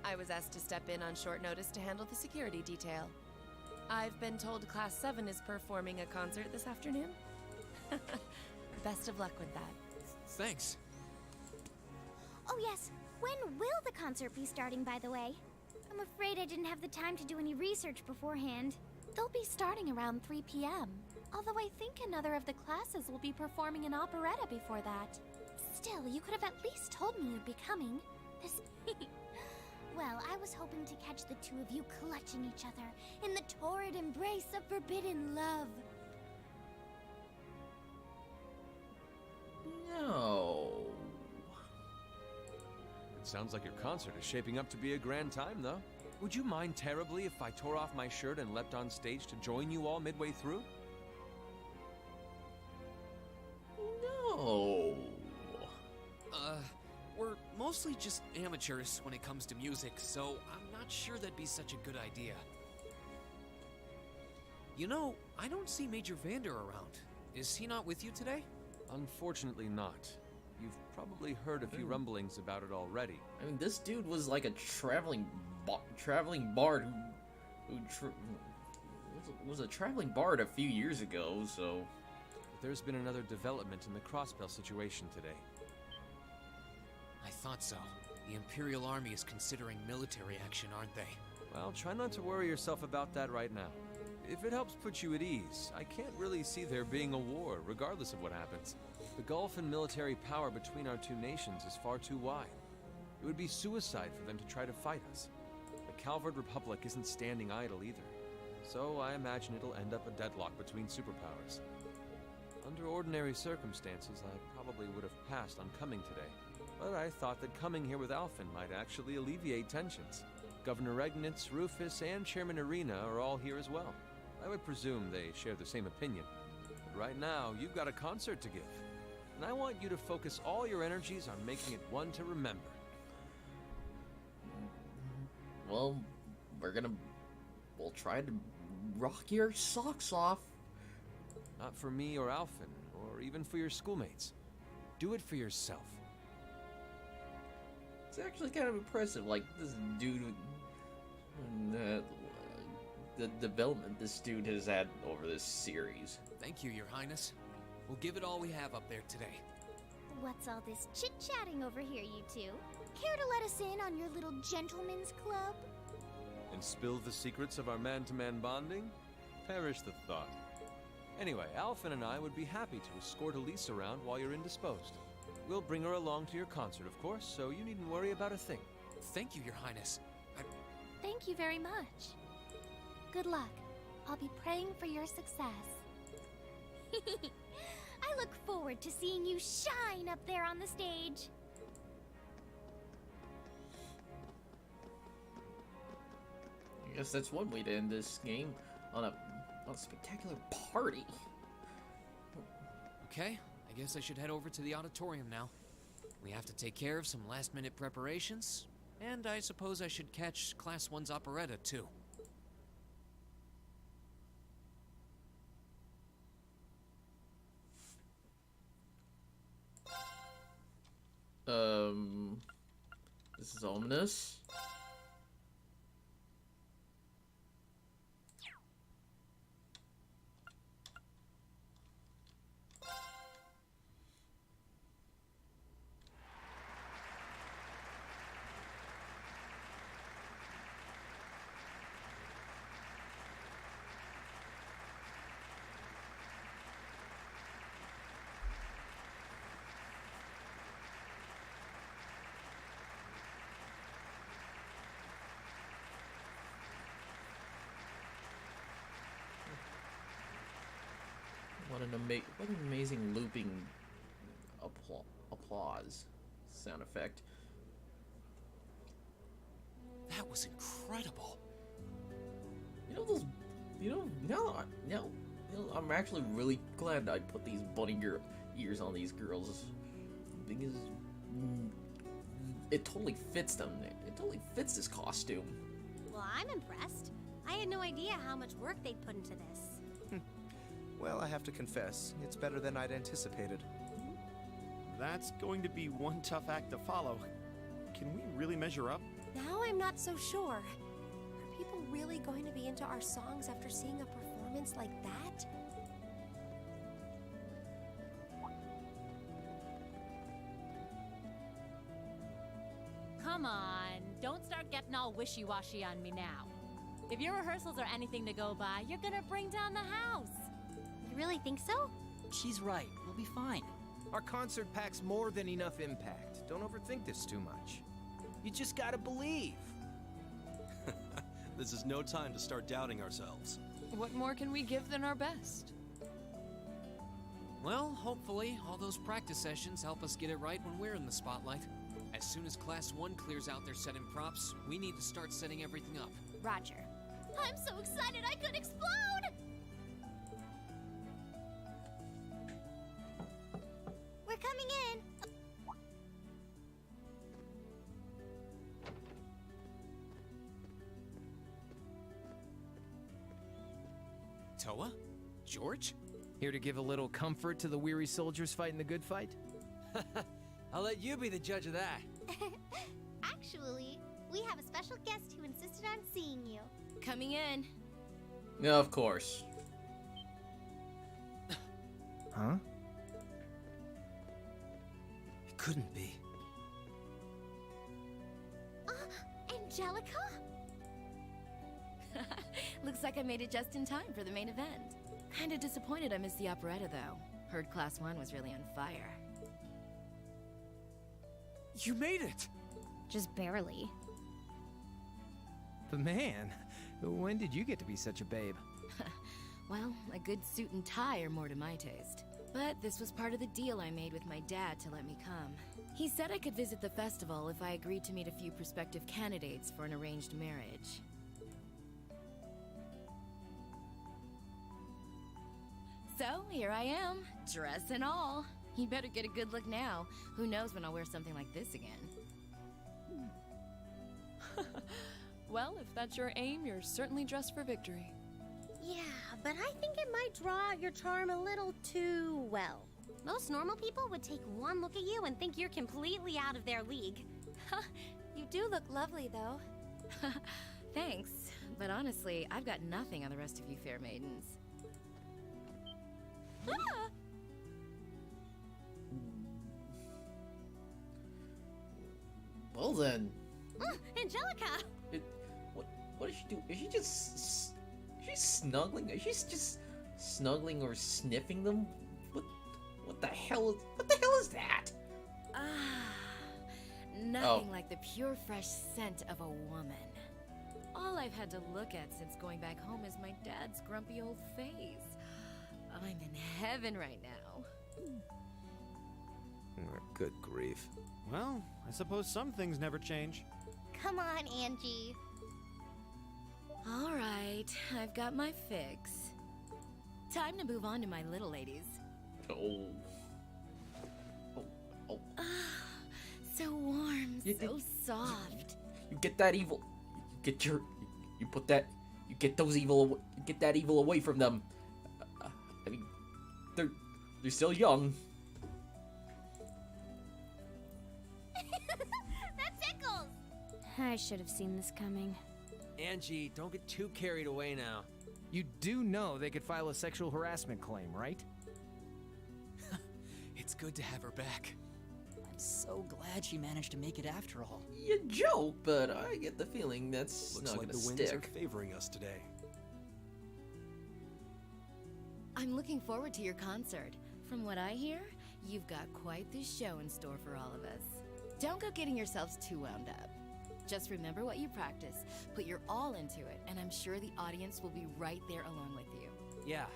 I was asked to step in on short notice to handle the security detail. I've been told Class 7 is performing a concert this afternoon. Best of luck with that. Thanks. Oh yes, when will the concert be starting, by the way? I'm afraid I didn't have the time to do any research beforehand. They'll be starting around 3 p.m. Although I think another of the classes will be performing an operetta before that. Still, you could have at least told me you'd be coming. This... Well, I was hoping to catch the two of you clutching each other in the torrid embrace of forbidden love. No. It sounds like your concert is shaping up to be a grand time, though. Would you mind terribly if I tore off my shirt and leapt on stage to join you all midway through? No. We're mostly just amateurs when it comes to music, so I'm not sure that'd be such a good idea. You know, I don't see Major Vander around. Is he not with you today? Unfortunately not. You've probably heard a few rumblings about it already. I mean, this dude was like a traveling bard who was a traveling bard a few years ago, so... But there's been another development in the Crossbell situation today. I thought so. The Imperial Army is considering military action, aren't they? Well, try not to worry yourself about that right now. If it helps put you at ease, I can't really see there being a war, regardless of what happens. The gulf in military power between our two nations is far too wide. It would be suicide for them to try to fight us. The Calvard Republic isn't standing idle either. So I imagine it'll end up a deadlock between superpowers. Under ordinary circumstances, I probably would have passed on coming today. But I thought that coming here with Alphen might actually alleviate tensions. Governor Regnitz, Rufus, and Chairman Arena are all here as well. I would presume they share the same opinion. But right now, you've got a concert to give. And I want you to focus all your energies on making it one to remember. Well, we'll try to rock your socks off. Not for me or Alphen, or even for your schoolmates. Do it for yourself. It's actually kind of impressive, like, this dude, the development this dude has had over this series. Thank you, Your Highness. We'll give it all we have up there today. What's all this chit-chatting over here, you two? Care to let us in on your little gentleman's club? And spill the secrets of our man-to-man bonding? Perish the thought. Anyway, Alphen and I would be happy to escort Elise around while you're indisposed. We'll bring her along to your concert, of course, so you needn't worry about a thing. Thank you, Your Highness. Thank you very much. Good luck. I'll be praying for your success. I look forward to seeing you shine up there on the stage. I guess that's one way to end this game, on a spectacular party. Okay, I guess I should head over to the auditorium now. We have to take care of some last-minute preparations, and I suppose I should catch Class 1's operetta, too. This is ominous. What an amazing looping applause sound effect. That was incredible. I'm actually really glad I put these bunny ears on these girls, because it totally fits them. It totally fits this costume. Well, I'm impressed. I had no idea how much work they'd put into this. Well, I have to confess, it's better than I'd anticipated. That's going to be one tough act to follow. Can we really measure up? Now I'm not so sure. Are people really going to be into our songs after seeing a performance like that? Come on, don't start getting all wishy-washy on me now. If your rehearsals are anything to go by, you're gonna bring down the house. You really think so? She's right. We'll be fine. Our concert packs more than enough impact. Don't overthink this too much. You just gotta believe. This is no time to start doubting ourselves. What more can we give than our best? Well, hopefully, all those practice sessions help us get it right when we're in the spotlight. As soon as Class 1 clears out their set and props, we need to start setting everything up. Roger. I'm so excited I could explode! We're coming in. Toa? George? Here to give a little comfort to the weary soldiers fighting the good fight? I'll let you be the judge of that. Actually, we have a special guest who insisted on seeing you. Coming in. Yeah, of course. Huh? It couldn't be. Angelica? Looks like I made it just in time for the main event. Kinda disappointed I missed the operetta, though. Heard Class 1 was really on fire. You made it! Just barely. But man, when did you get to be such a babe? Well, a good suit and tie are more to my taste. But this was part of the deal I made with my dad to let me come. He said I could visit the festival if I agreed to meet a few prospective candidates for an arranged marriage. So, here I am, dress and all. You better get a good look now. Who knows when I'll wear something like this again. Well, if that's your aim, you're certainly dressed for victory. Yeah, but I think it might draw out your charm a little too well. Most normal people would take one look at you and think you're completely out of their league. You do look lovely, though. Thanks, but honestly, I've got nothing on the rest of you fair maidens. Ah! Well then. Angelica! What does she do? Is she just she's snuggling? Is she just snuggling or sniffing them? What the hell is that? Nothing like the pure fresh scent of a woman. All I've had to look at since going back home is my dad's grumpy old face. I'm in heaven right now. Good grief. Well, I suppose some things never change. Come on, Angie. All right, I've got my fix. Time to move on to my little ladies. Oh. So warm, so soft. You get that evil. You get that evil away from them. I mean, they're still young. That tickles! I should have seen this coming. Angie, don't get too carried away now. You do know they could file a sexual harassment claim, right? It's good to have her back. I'm so glad she managed to make it after all. You joke, but I get the feeling that's Looks not like gonna the winds stick. are favoring us today. I'm looking forward to your concert. From what I hear, you've got quite the show in store for all of us. Don't go getting yourselves too wound up. Just remember what you practice, put your all into it, and I'm sure the audience will be right there along with you. Yeah,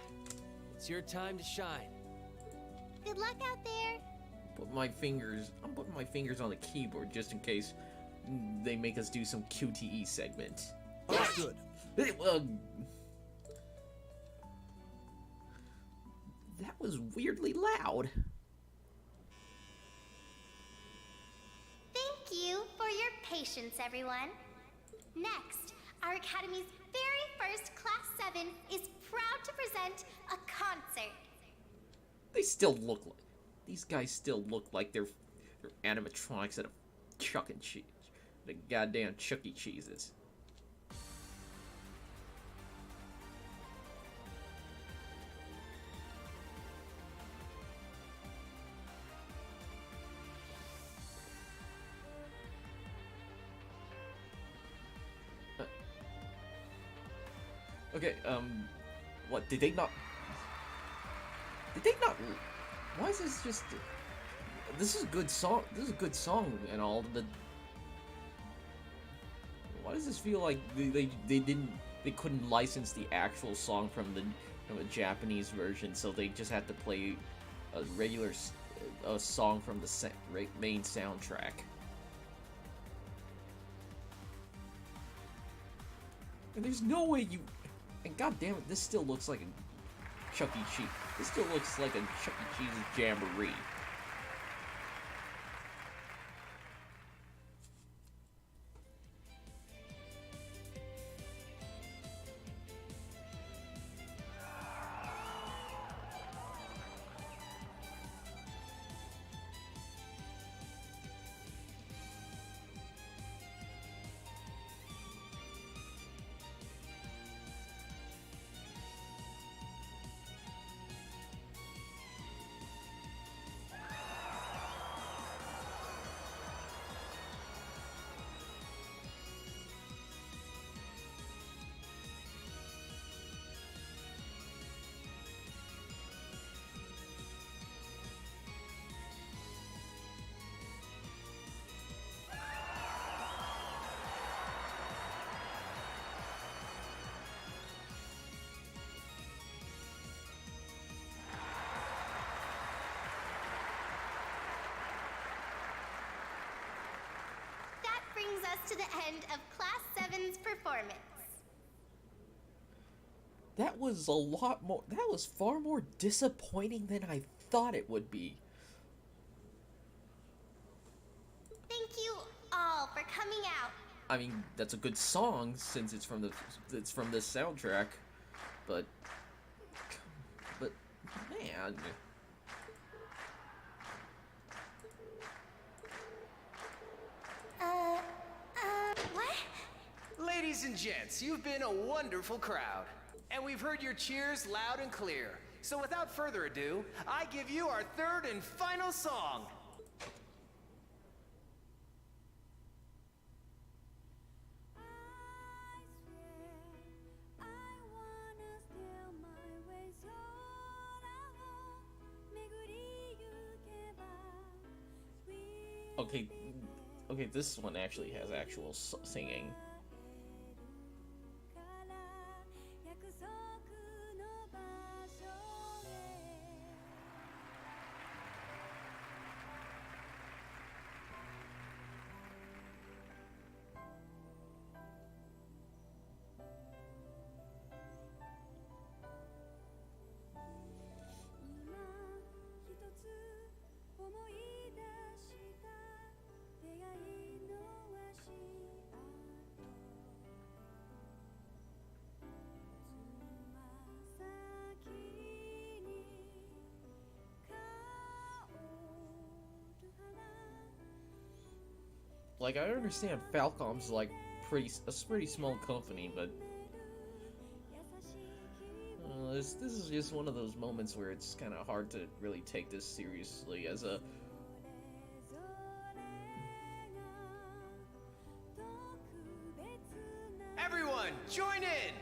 it's your time to shine. Good luck out there. I'm putting my fingers on the keyboard just in case they make us do some QTE segment. Understood. That was weirdly loud. Thank you for your patience, everyone. Next, our Academy's very first Class 7 is proud to present a concert. These guys still look like they're animatronics at a Chuck E. Cheese. The goddamn Chuck E. Cheeses. Okay, what, did they not... Why is this just... This is a good song and all, but... Why does this feel like they couldn't license the actual song from the Japanese version, so they just had to play a regular song from the main soundtrack? And there's no way you... And god damn it, this still looks like a Chuck E. Cheese. This still looks like a Chuck E. Cheese's jamboree. Brings us to the end of Class 7's performance. That was a lot more... That was far more disappointing than I thought it would be. Thank you all for coming out. I mean, that's a good song since it's from this soundtrack, but man... What? Ladies and gents, you've been a wonderful crowd. And we've heard your cheers loud and clear. So without further ado, I give you our third and final song. Okay, this one actually has actual singing. Like, I understand Falcom's like a pretty small company, but this is just one of those moments where it's kind of hard to really take this seriously as a... Everyone, join in!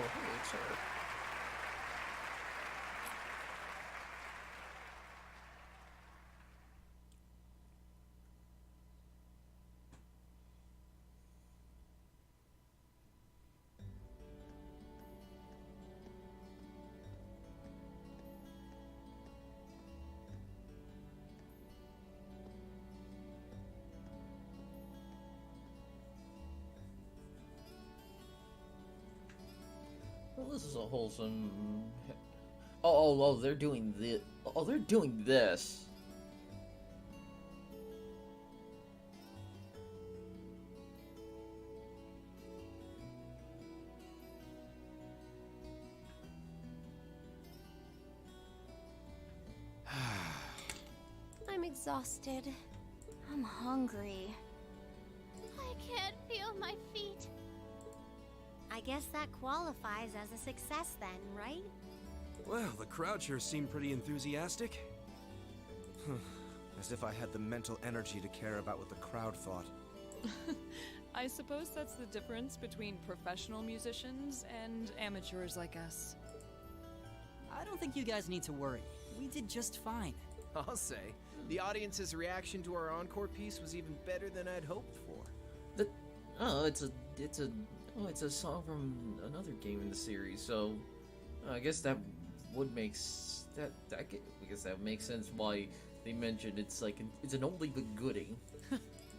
hey, it's her. Well, this is a wholesome. Oh, they're doing the. Oh, they're doing this. I'm exhausted. I'm hungry. I can't feel my feet. I guess that qualifies as a success then, right? Well, the crowd sure seemed pretty enthusiastic. As if I had the mental energy to care about what the crowd thought. I suppose that's the difference between professional musicians and amateurs like us. I don't think you guys need to worry. We did just fine. I'll say, the audience's reaction to our encore piece was even better than I'd hoped for. It's a song from another game in the series, so I guess that would make I guess that makes sense why they mentioned it's like it's an oldie but goodie.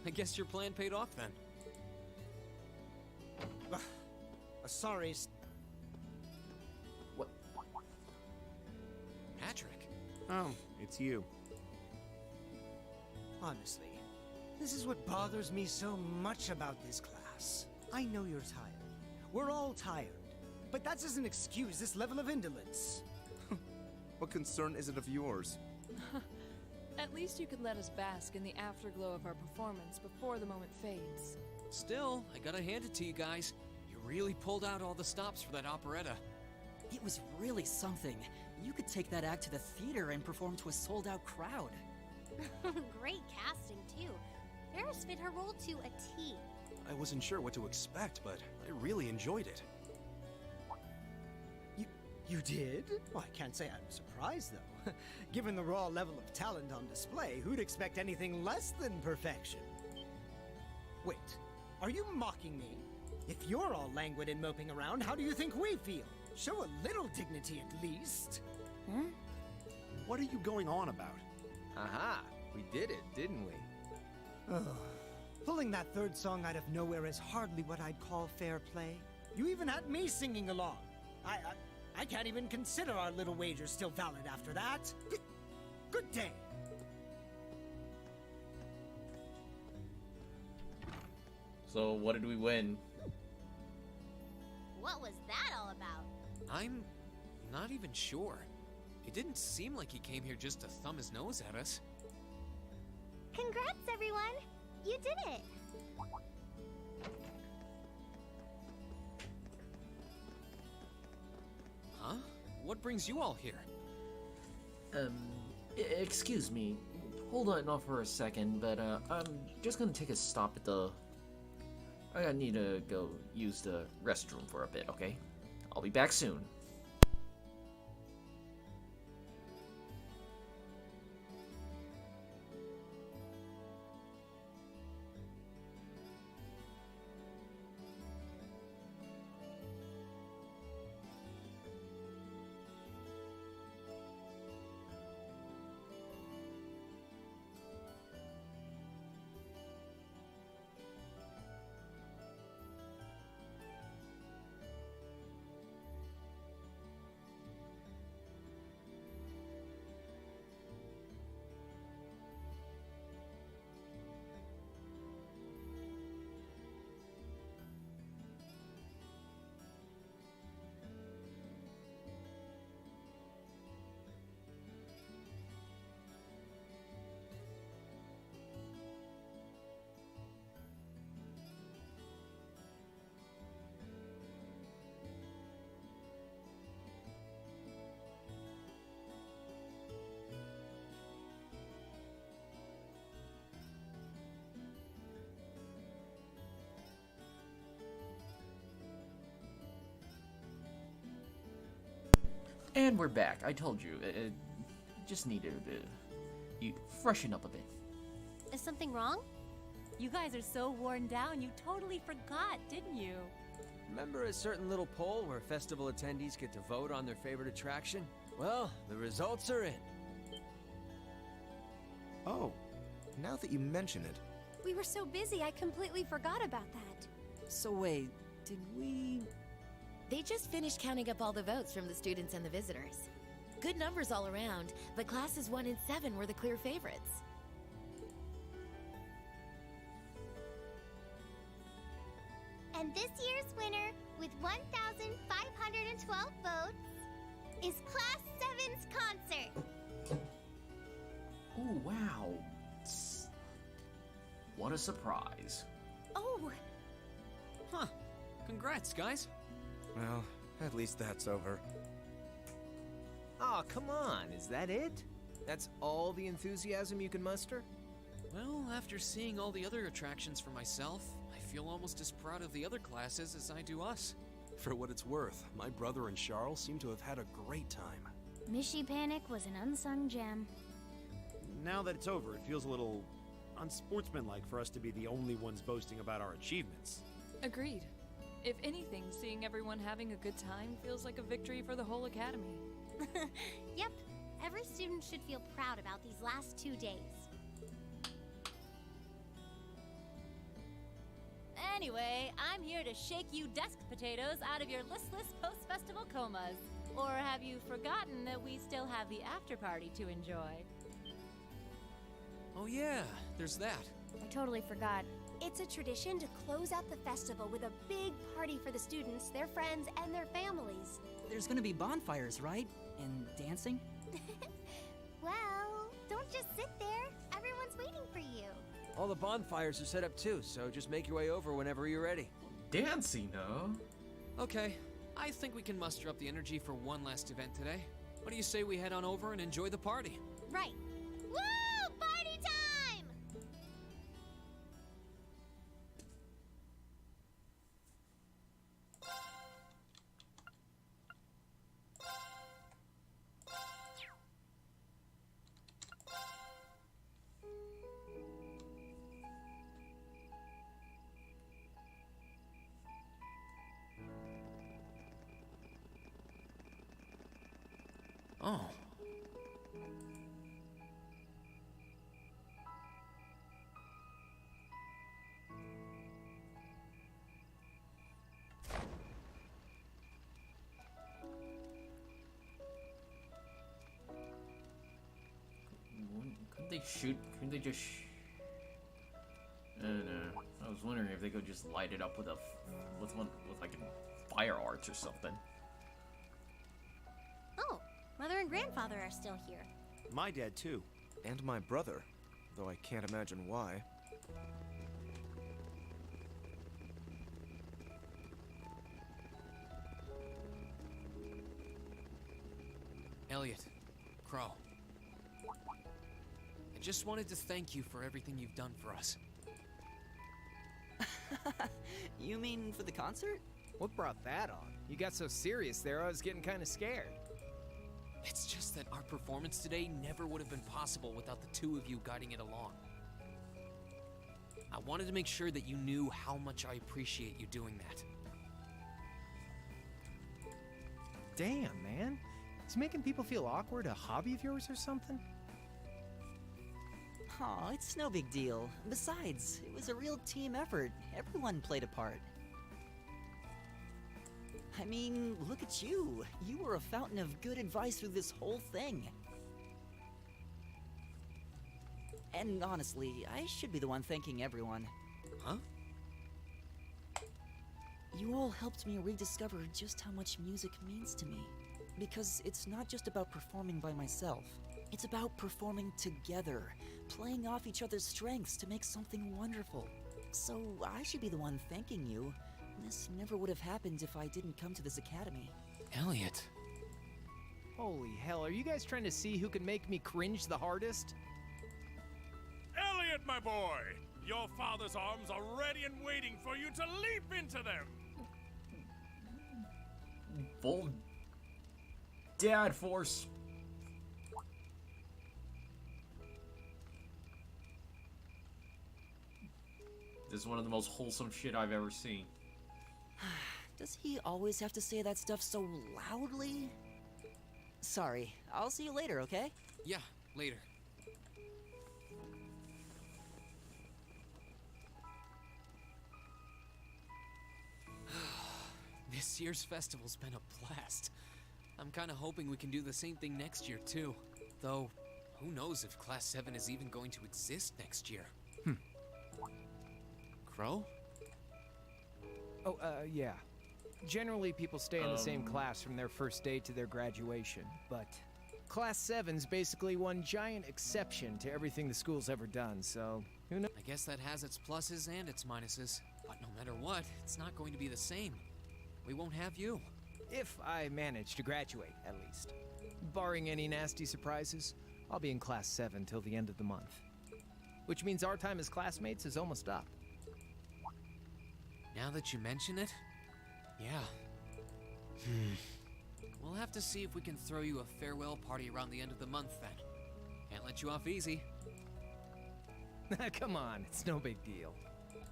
I guess your plan paid off then. Sorry. What? Patrick? Oh, it's you. Honestly, this is what bothers me so much about this class. I know you're tired. We're all tired. But that doesn't excuse this level of indolence. What concern is it of yours? At least you could let us bask in the afterglow of our performance before the moment fades. Still, I gotta hand it to you guys. You really pulled out all the stops for that operetta. It was really something. You could take that act to the theater and perform to a sold-out crowd. Great casting, too. Ferris fit her role to a T. I wasn't sure what to expect, but I really enjoyed it. You did? Well, I can't say I'm surprised, though. Given the raw level of talent on display, who'd expect anything less than perfection? Wait, are you mocking me? If you're all languid and moping around, how do you think we feel? Show a little dignity at least. Huh? What are you going on about? Aha! We did it, didn't we? Pulling that third song out of nowhere is hardly what I'd call fair play. You even had me singing along. I can't even consider our little wager still valid after that. Good day. So, what did we win? What was that all about? I'm not even sure. It didn't seem like he came here just to thumb his nose at us. Congrats, everyone! You did it! Huh? What brings you all here? Excuse me. Hold on off for a second, but I'm just gonna take a stop at the... I need to go use the restroom for a bit, okay? I'll be back soon. And we're back. I told you, just needed you freshen up a bit. Is something wrong? You guys are so worn down, you totally forgot, didn't you? Remember a certain little poll where festival attendees get to vote on their favorite attraction? Well, the results are in. Oh, now that you mention it. We were so busy, I completely forgot about that. So wait, did we... They just finished counting up all the votes from the students and the visitors. Good numbers all around, but classes 1 and 7 were the clear favorites. And this year's winner, with 1,512 votes, is Class 7's concert. Oh, wow. What a surprise. Oh! Huh. Congrats, guys. Well, at least that's over. Aw, come on, is that it? That's all the enthusiasm you can muster? Well, after seeing all the other attractions for myself, I feel almost as proud of the other classes as I do us. For what it's worth, my brother and Charles seem to have had a great time. Mishy Panic was an unsung gem. Now that it's over, it feels a little unsportsmanlike for us to be the only ones boasting about our achievements. Agreed. If anything, seeing everyone having a good time feels like a victory for the whole academy. Yep, every student should feel proud about these last 2 days. Anyway, I'm here to shake you desk potatoes out of your listless post-festival comas. Or have you forgotten that we still have the after-party to enjoy? Oh yeah, there's that. I totally forgot. It's a tradition to close out the festival with a big party for the students, their friends, and their families. There's gonna be bonfires, right? And dancing? Well, don't just sit there. Everyone's waiting for you. All the bonfires are set up too, so just make your way over whenever you're ready. Dancing, huh? Okay, I think we can muster up the energy for one last event today. What do you say we head on over and enjoy the party? Right. Woo! Party time! Oh. Couldn't they shoot? Couldn't they just? I don't know. I was wondering if they could just light it up with with like a fire arch or something. Oh, Mother and Grandfather are still here. My dad, too. And my brother, though I can't imagine why. Elliot, Crow. I just wanted to thank you for everything you've done for us. You mean for the concert? What brought that on? You got so serious there, I was getting kind of scared. It's just that our performance today never would have been possible without the two of you guiding it along. I wanted to make sure that you knew how much I appreciate you doing that. Damn, man. Is making people feel awkward a hobby of yours or something? Aw, it's no big deal. Besides, it was a real team effort. Everyone played a part. I mean, look at you. You were a fountain of good advice through this whole thing. And honestly, I should be the one thanking everyone. Huh? You all helped me rediscover just how much music means to me. Because it's not just about performing by myself. It's about performing together, playing off each other's strengths to make something wonderful. So I should be the one thanking you. This never would have happened if I didn't come to this academy. Elliot. Holy hell, are you guys trying to see who can make me cringe the hardest? Elliot, my boy! Your father's arms are ready and waiting for you to leap into them! Well, Dad force. This is one of the most wholesome shit I've ever seen. Does he always have to say that stuff so loudly? Sorry, I'll see you later, okay? Yeah, later. This year's festival's been a blast. I'm kinda hoping we can do the same thing next year, too. Though, who knows if Class 7 is even going to exist next year? Crow? Oh, yeah. Generally, people stay in the same class from their first day to their graduation, but Class 7's basically one giant exception to everything the school's ever done, so who knows? I guess that has its pluses and its minuses. But no matter what, it's not going to be the same. We won't have you. If I manage to graduate, at least. Barring any nasty surprises, I'll be in Class 7 till the end of the month. Which means our time as classmates is almost up. Now that you mention it, yeah. We'll have to see if we can throw you a farewell party around the end of the month then. Can't let you off easy. Come on, it's no big deal.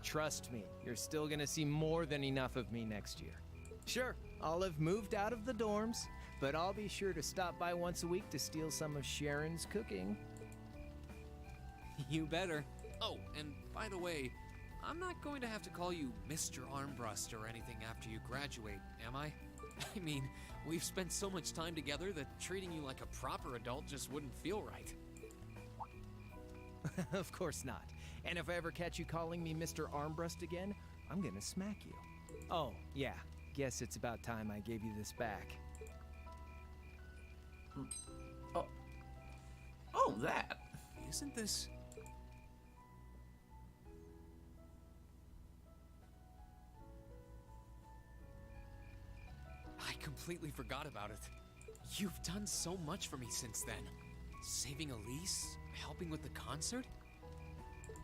Trust me, you're still gonna see more than enough of me next year. Sure, I'll have moved out of the dorms, but I'll be sure to stop by once a week to steal some of Sharon's cooking. You better. Oh, and by the way, I'm not going to have to call you Mr. Armbrust or anything after you graduate, am I? I mean, we've spent so much time together that treating you like a proper adult just wouldn't feel right. Of course not. And if I ever catch you calling me Mr. Armbrust again, I'm gonna smack you. Oh, yeah. Guess it's about time I gave you this back. Oh, that. Isn't this... I completely forgot about it. You've done so much for me since then. Saving Elise, helping with the concert.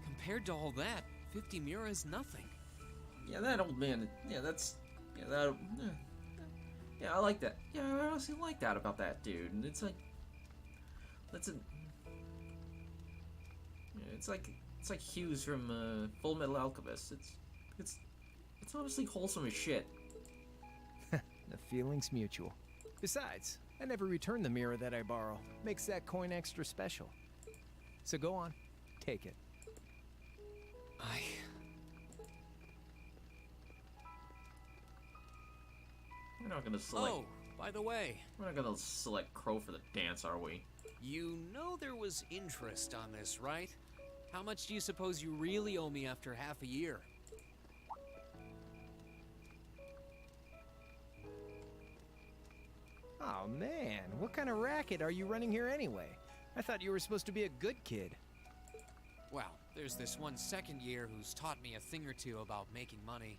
Compared to all that, 50 Mira is nothing. Yeah, that old man. Yeah, that's. Yeah, that. Yeah, I like that. Yeah, I honestly like that about that dude. And it's like. That's a. Yeah, it's like Hughes from Full Metal Alchemist. It's honestly wholesome as shit. The feeling's mutual. Besides, I never return the mirror that I borrow. Makes that coin extra special. So go on, take it. We're not gonna select. Oh, by the way. We're not gonna select Crow for the dance, are we? You know there was interest on this, right? How much do you suppose you really owe me after half a year? Oh man, what kind of racket are you running here anyway? I thought you were supposed to be a good kid. Well, there's this one second year who's taught me a thing or two about making money.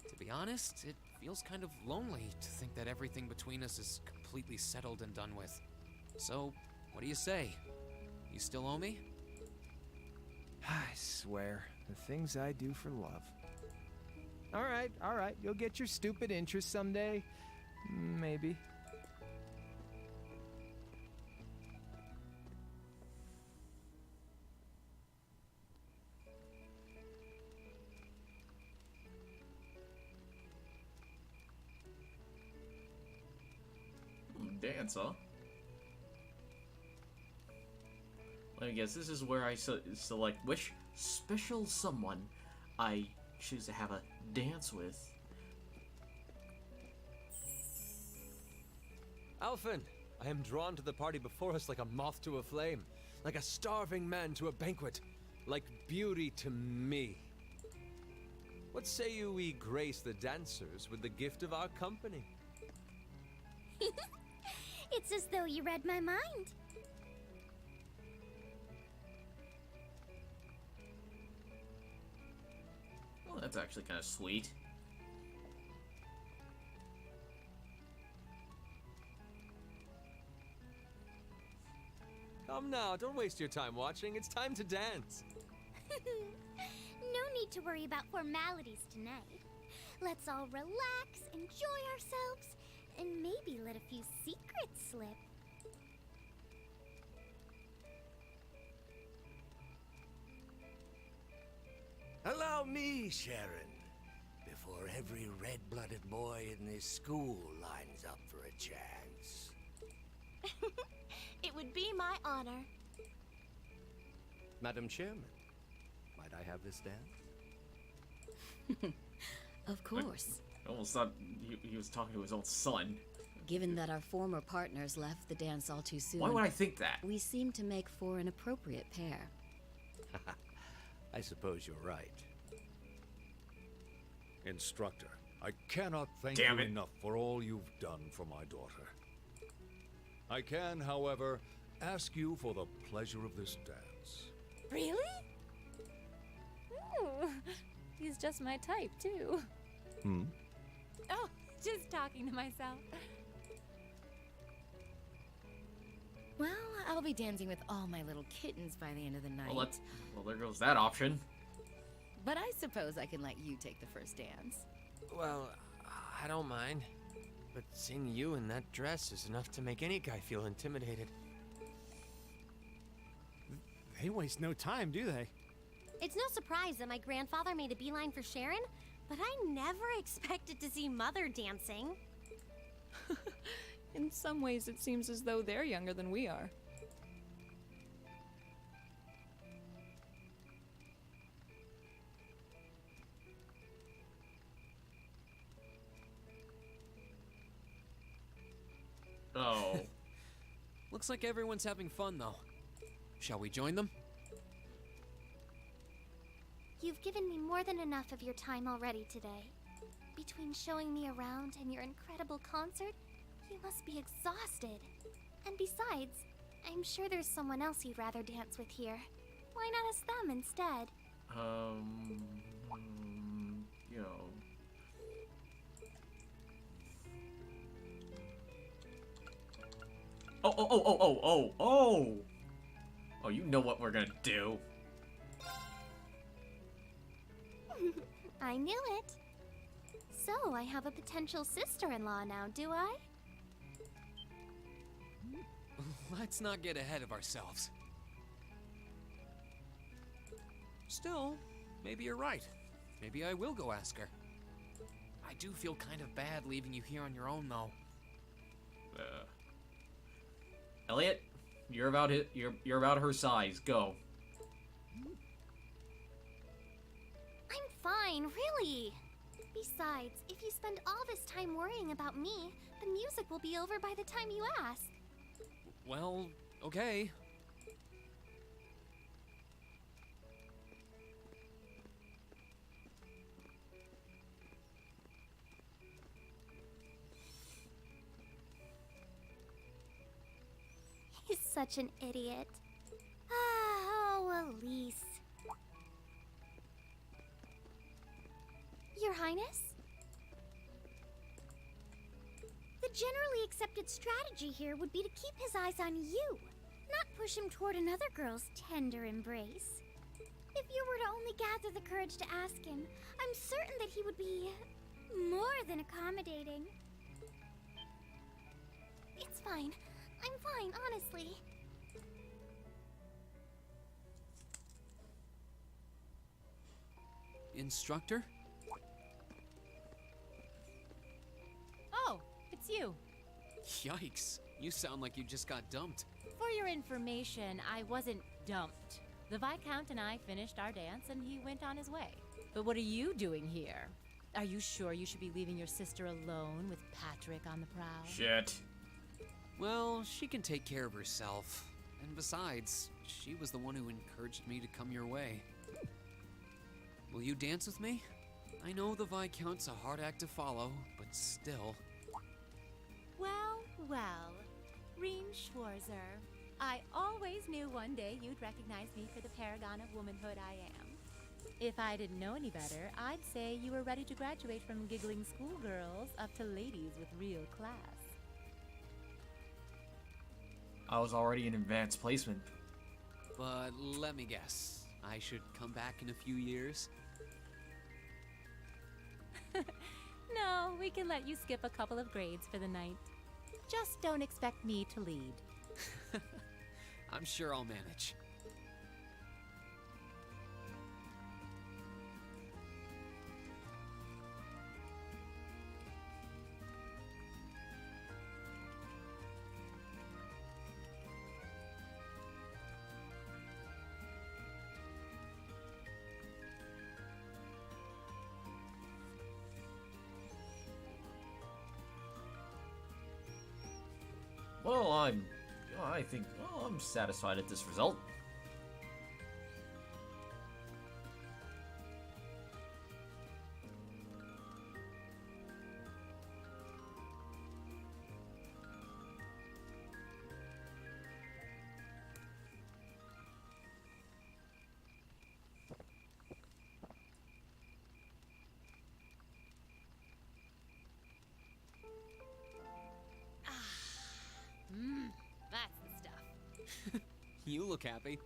To be honest, it feels kind of lonely to think that everything between us is completely settled and done with. So, what do you say? You still owe me? I swear, the things I do for love. Alright, you'll get your stupid interest someday. Maybe. Dance, huh? I guess this is where I select which special someone I choose to have a dance with. Alphen, I am drawn to the party before us like a moth to a flame, like a starving man to a banquet, like beauty to me. What say you we grace the dancers with the gift of our company? It's as though you read my mind. Well, that's actually kind of sweet. Come now, don't waste your time watching. It's time to dance. No need to worry about formalities tonight. Let's all relax, enjoy ourselves, and maybe let a few secrets slip. Allow me, Sharon, before every red-blooded boy in this school lines up for a chance. It would be my honor. Madam Chairman, might I have this dance? Of course. I almost thought he was talking to his own son. Given that our former partners left the dance all too soon. Why would I think that? We seem to make for an appropriate pair. I suppose you're right. Instructor, I cannot thank Damn you it. enough for all you've done for my daughter. I can, however, ask you for the pleasure of this dance. Really? Ooh, he's just my type, too. Hmm? Oh, just talking to myself. Well, I'll be dancing with all my little kittens by the end of the night. Well, there goes that option. But I suppose I can let you take the first dance. Well, I don't mind. But seeing you in that dress is enough to make any guy feel intimidated. They waste no time, do they? It's no surprise that my grandfather made a beeline for Sharon, but I never expected to see Mother dancing. In some ways, it seems as though they're younger than we are. Oh. Looks like everyone's having fun, though. Shall we join them? You've given me more than enough of your time already today. Between showing me around and your incredible concert, you must be exhausted. And besides, I'm sure there's someone else you'd rather dance with here. Why not ask them instead? You know. Oh, you know what we're gonna do. I knew it. So, I have a potential sister-in-law now, do I? Let's not get ahead of ourselves. Still, maybe you're right. Maybe I will go ask her. I do feel kind of bad leaving you here on your own, though. Elliot, you're about her size. Go. I'm fine, really. Besides, if you spend all this time worrying about me, the music will be over by the time you ask. Well, okay. He's such an idiot. Oh, Elise. Your Highness? The generally accepted strategy here would be to keep his eyes on you, not push him toward another girl's tender embrace. If you were to only gather the courage to ask him, I'm certain that he would be more than accommodating. It's fine. I'm fine, honestly. Instructor? Oh, it's you. Yikes. You sound like you just got dumped. For your information, I wasn't dumped. The Viscount and I finished our dance and he went on his way. But what are you doing here? Are you sure you should be leaving your sister alone with Patrick on the prowl? Shit. Well, she can take care of herself. And besides, she was the one who encouraged me to come your way. Will you dance with me? I know the Viscount's a hard act to follow, but still. Well, well, Reem Schwarzer. I always knew one day you'd recognize me for the paragon of womanhood I am. If I didn't know any better, I'd say you were ready to graduate from giggling schoolgirls up to ladies with real class. I was already in advanced placement. But let me guess. I should come back in a few years? No, we can let you skip a couple of grades for the night. Just don't expect me to lead. I'm sure I'll manage. Well, I think, well, I'm satisfied at this result. That's the stuff. You look happy.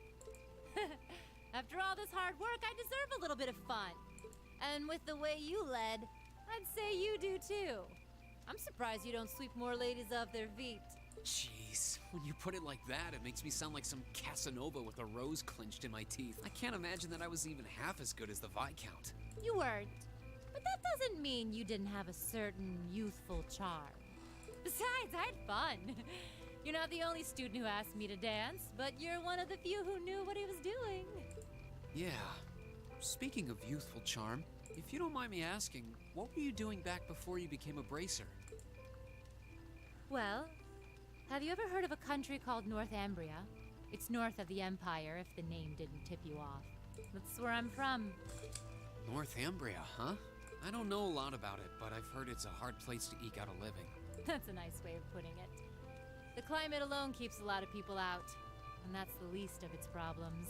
After all this hard work, I deserve a little bit of fun. And with the way you led, I'd say you do too. I'm surprised you don't sweep more ladies off their feet. Jeez, when you put it like that, it makes me sound like some Casanova with a rose clenched in my teeth. I can't imagine that I was even half as good as the Viscount. You weren't. But that doesn't mean you didn't have a certain youthful charm. Besides, I had fun. You're not the only student who asked me to dance, but you're one of the few who knew what he was doing. Yeah. Speaking of youthful charm, if you don't mind me asking, what were you doing back before you became a bracer? Well, have you ever heard of a country called Northumbria? It's north of the Empire, if the name didn't tip you off. That's where I'm from. Northumbria, huh? I don't know a lot about it, but I've heard it's a hard place to eke out a living. That's a nice way of putting it. The climate alone keeps a lot of people out, and that's the least of its problems.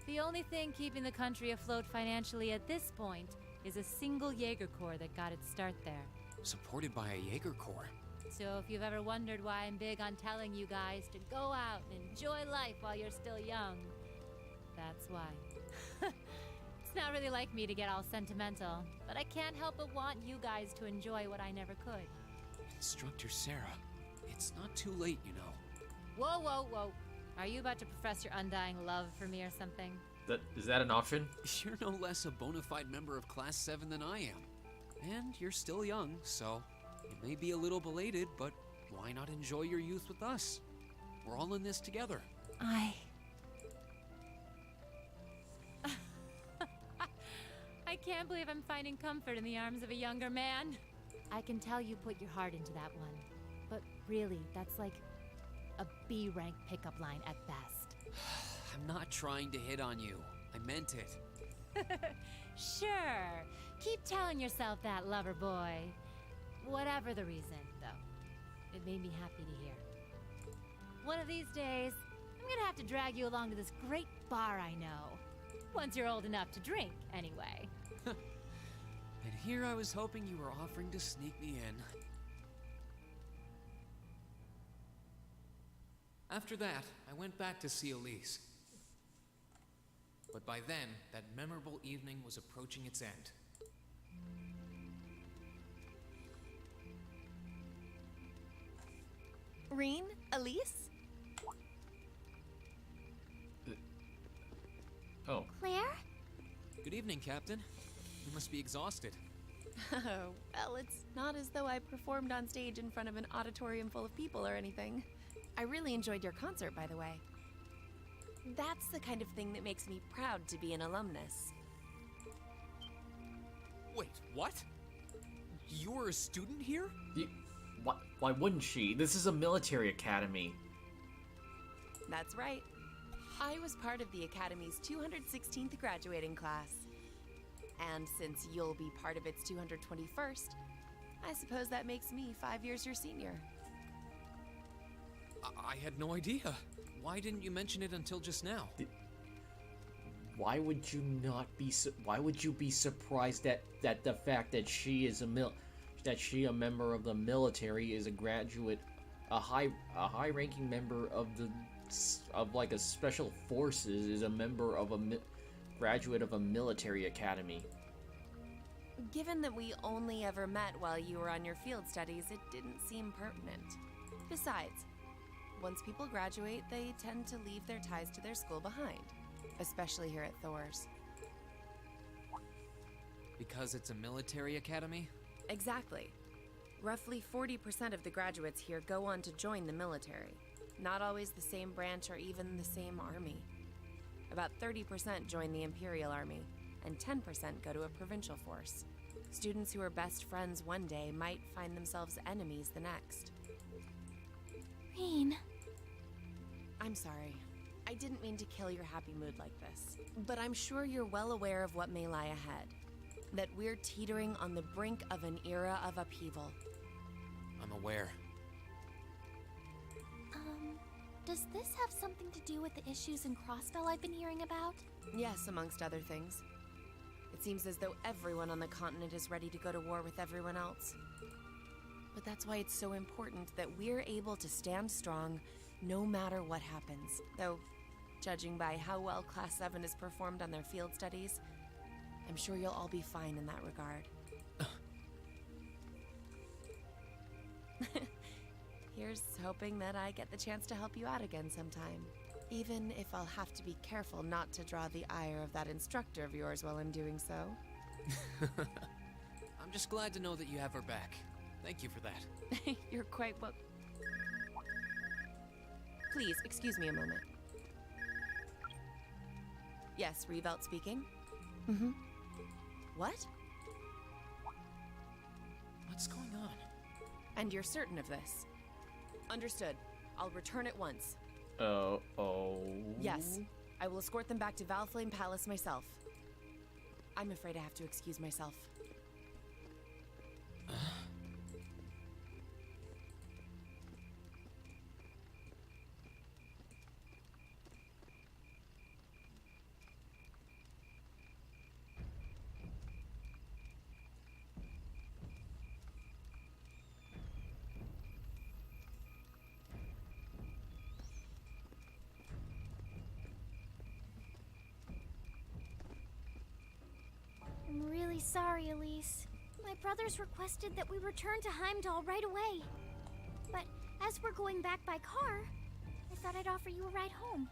The only thing keeping the country afloat financially at this point is a single Jaeger Corps that got its start there. Supported by a Jaeger Corps. So if you've ever wondered why I'm big on telling you guys to go out and enjoy life while you're still young, that's why. It's not really like me to get all sentimental, but I can't help but want you guys to enjoy what I never could. Instructor Sarah, it's not too late, you know. Whoa, whoa, whoa. Are you about to profess your undying love for me or something? Is that an option? You're no less a bona fide member of Class 7 than I am. And you're still young, so it may be a little belated, but why not enjoy your youth with us? We're all in this together. I can't believe I'm finding comfort in the arms of a younger man. I can tell you put your heart into that one. But really, that's like a B-rank pickup line at best. I'm not trying to hit on you. I meant it. Sure. Keep telling yourself that, lover boy. Whatever the reason, though. It made me happy to hear. One of these days, I'm gonna have to drag you along to this great bar I know. Once you're old enough to drink, anyway. And here I was hoping you were offering to sneak me in. After that, I went back to see Elise. But by then, that memorable evening was approaching its end. Reen? Elise? Oh. Claire? Good evening, Captain. You must be exhausted. Oh, well, it's not as though I performed on stage in front of an auditorium full of people or anything. I really enjoyed your concert, by the way. That's the kind of thing that makes me proud to be an alumnus. Wait, what? You were a student here? Why wouldn't she? This is a military academy. That's right. I was part of the Academy's 216th graduating class. And since you'll be part of its 221st, I suppose that makes me 5 years your senior. I had no idea. Why didn't you mention it until just now? Why would you not be? Why would you be surprised that the fact that she is a member of the military, is a graduate, a high-ranking member of like a special forces, is a member of graduate of a military academy? Given that we only ever met while you were on your field studies, it didn't seem pertinent. Besides, once people graduate, they tend to leave their ties to their school behind, especially here at Thor's. Because it's a military academy? Exactly. Roughly 40% of the graduates here go on to join the military. Not always the same branch or even the same army. About 30% join the Imperial Army, and 10% go to a provincial force. Students who are best friends one day might find themselves enemies the next. Rain. I'm sorry. I didn't mean to kill your happy mood like this. But I'm sure you're well aware of what may lie ahead. That we're teetering on the brink of an era of upheaval. I'm aware. Does this have something to do with the issues in Crossbell I've been hearing about? Yes, amongst other things. It seems as though everyone on the continent is ready to go to war with everyone else. But that's why it's so important that we're able to stand strong no matter what happens. Though, judging by how well Class 7 has performed on their field studies, I'm sure you'll all be fine in that regard. Here's hoping that I get the chance to help you out again sometime. Even if I'll have to be careful not to draw the ire of that instructor of yours while I'm doing so. I'm just glad to know that you have her back. Thank you for that. You're quite well. Please, excuse me a moment. Yes, Revelt speaking. Mm-hmm. What? What's going on? And you're certain of this? Understood. I'll return at once. Oh. Yes. I will escort them back to Valflame Palace myself. I'm afraid I have to excuse myself. I'm really sorry, Elise. My brothers requested that we return to Heimdall right away. But as we're going back by car, I thought I'd offer you a ride home.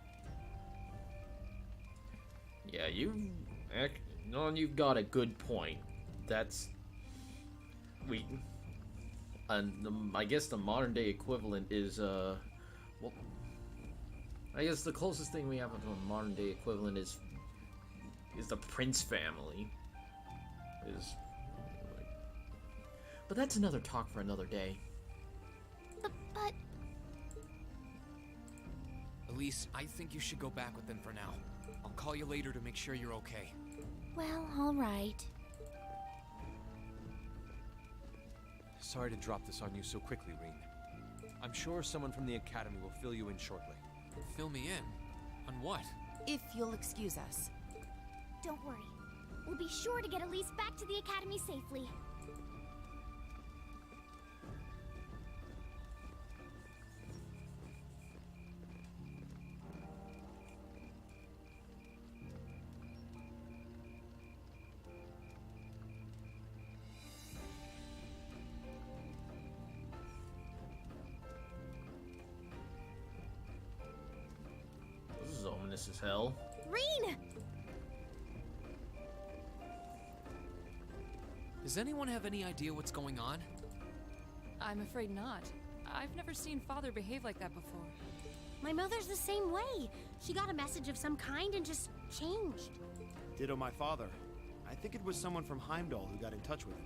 Yeah, you've got a good point. That's... I guess the modern day equivalent is, well... I guess the closest thing we have to a modern day equivalent is the Prince family. But that's another talk for another day. But... Elise, I think you should go back with them for now. I'll call you later to make sure you're okay. Well, all right. Sorry to drop this on you so quickly, Reen. I'm sure someone from the Academy will fill you in shortly. Fill me in? On what? If you'll excuse us. Don't worry. We'll be sure to get Elise back to the Academy safely. This is ominous as hell. Reen! Does anyone have any idea what's going on? I'm afraid not. I've never seen Father behave like that before. My mother's the same way. She got a message of some kind and just changed. Ditto my father. I think it was someone from Heimdall who got in touch with him.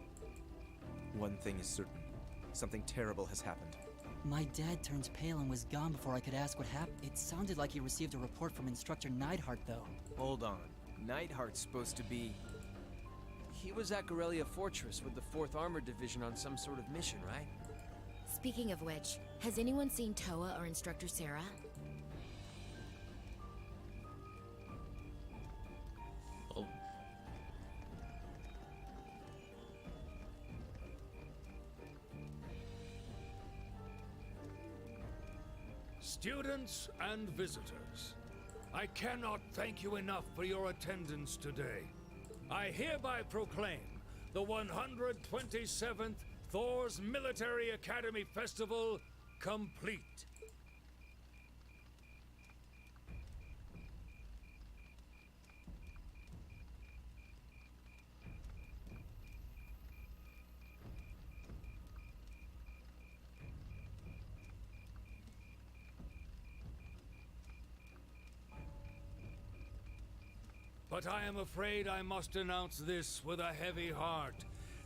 One thing is certain. Something terrible has happened. My dad turned pale and was gone before I could ask what happened. It sounded like he received a report from Instructor Neidhart, though. Hold on. Neidhart's supposed to be... He was at Gorelia Fortress with the 4th Armored Division on some sort of mission, right? Speaking of which, has anyone seen Toa or Instructor Sarah? Oh. Students and visitors, I cannot thank you enough for your attendance today. I hereby proclaim the 127th Thor's Military Academy Festival complete. But I am afraid I must announce this with a heavy heart,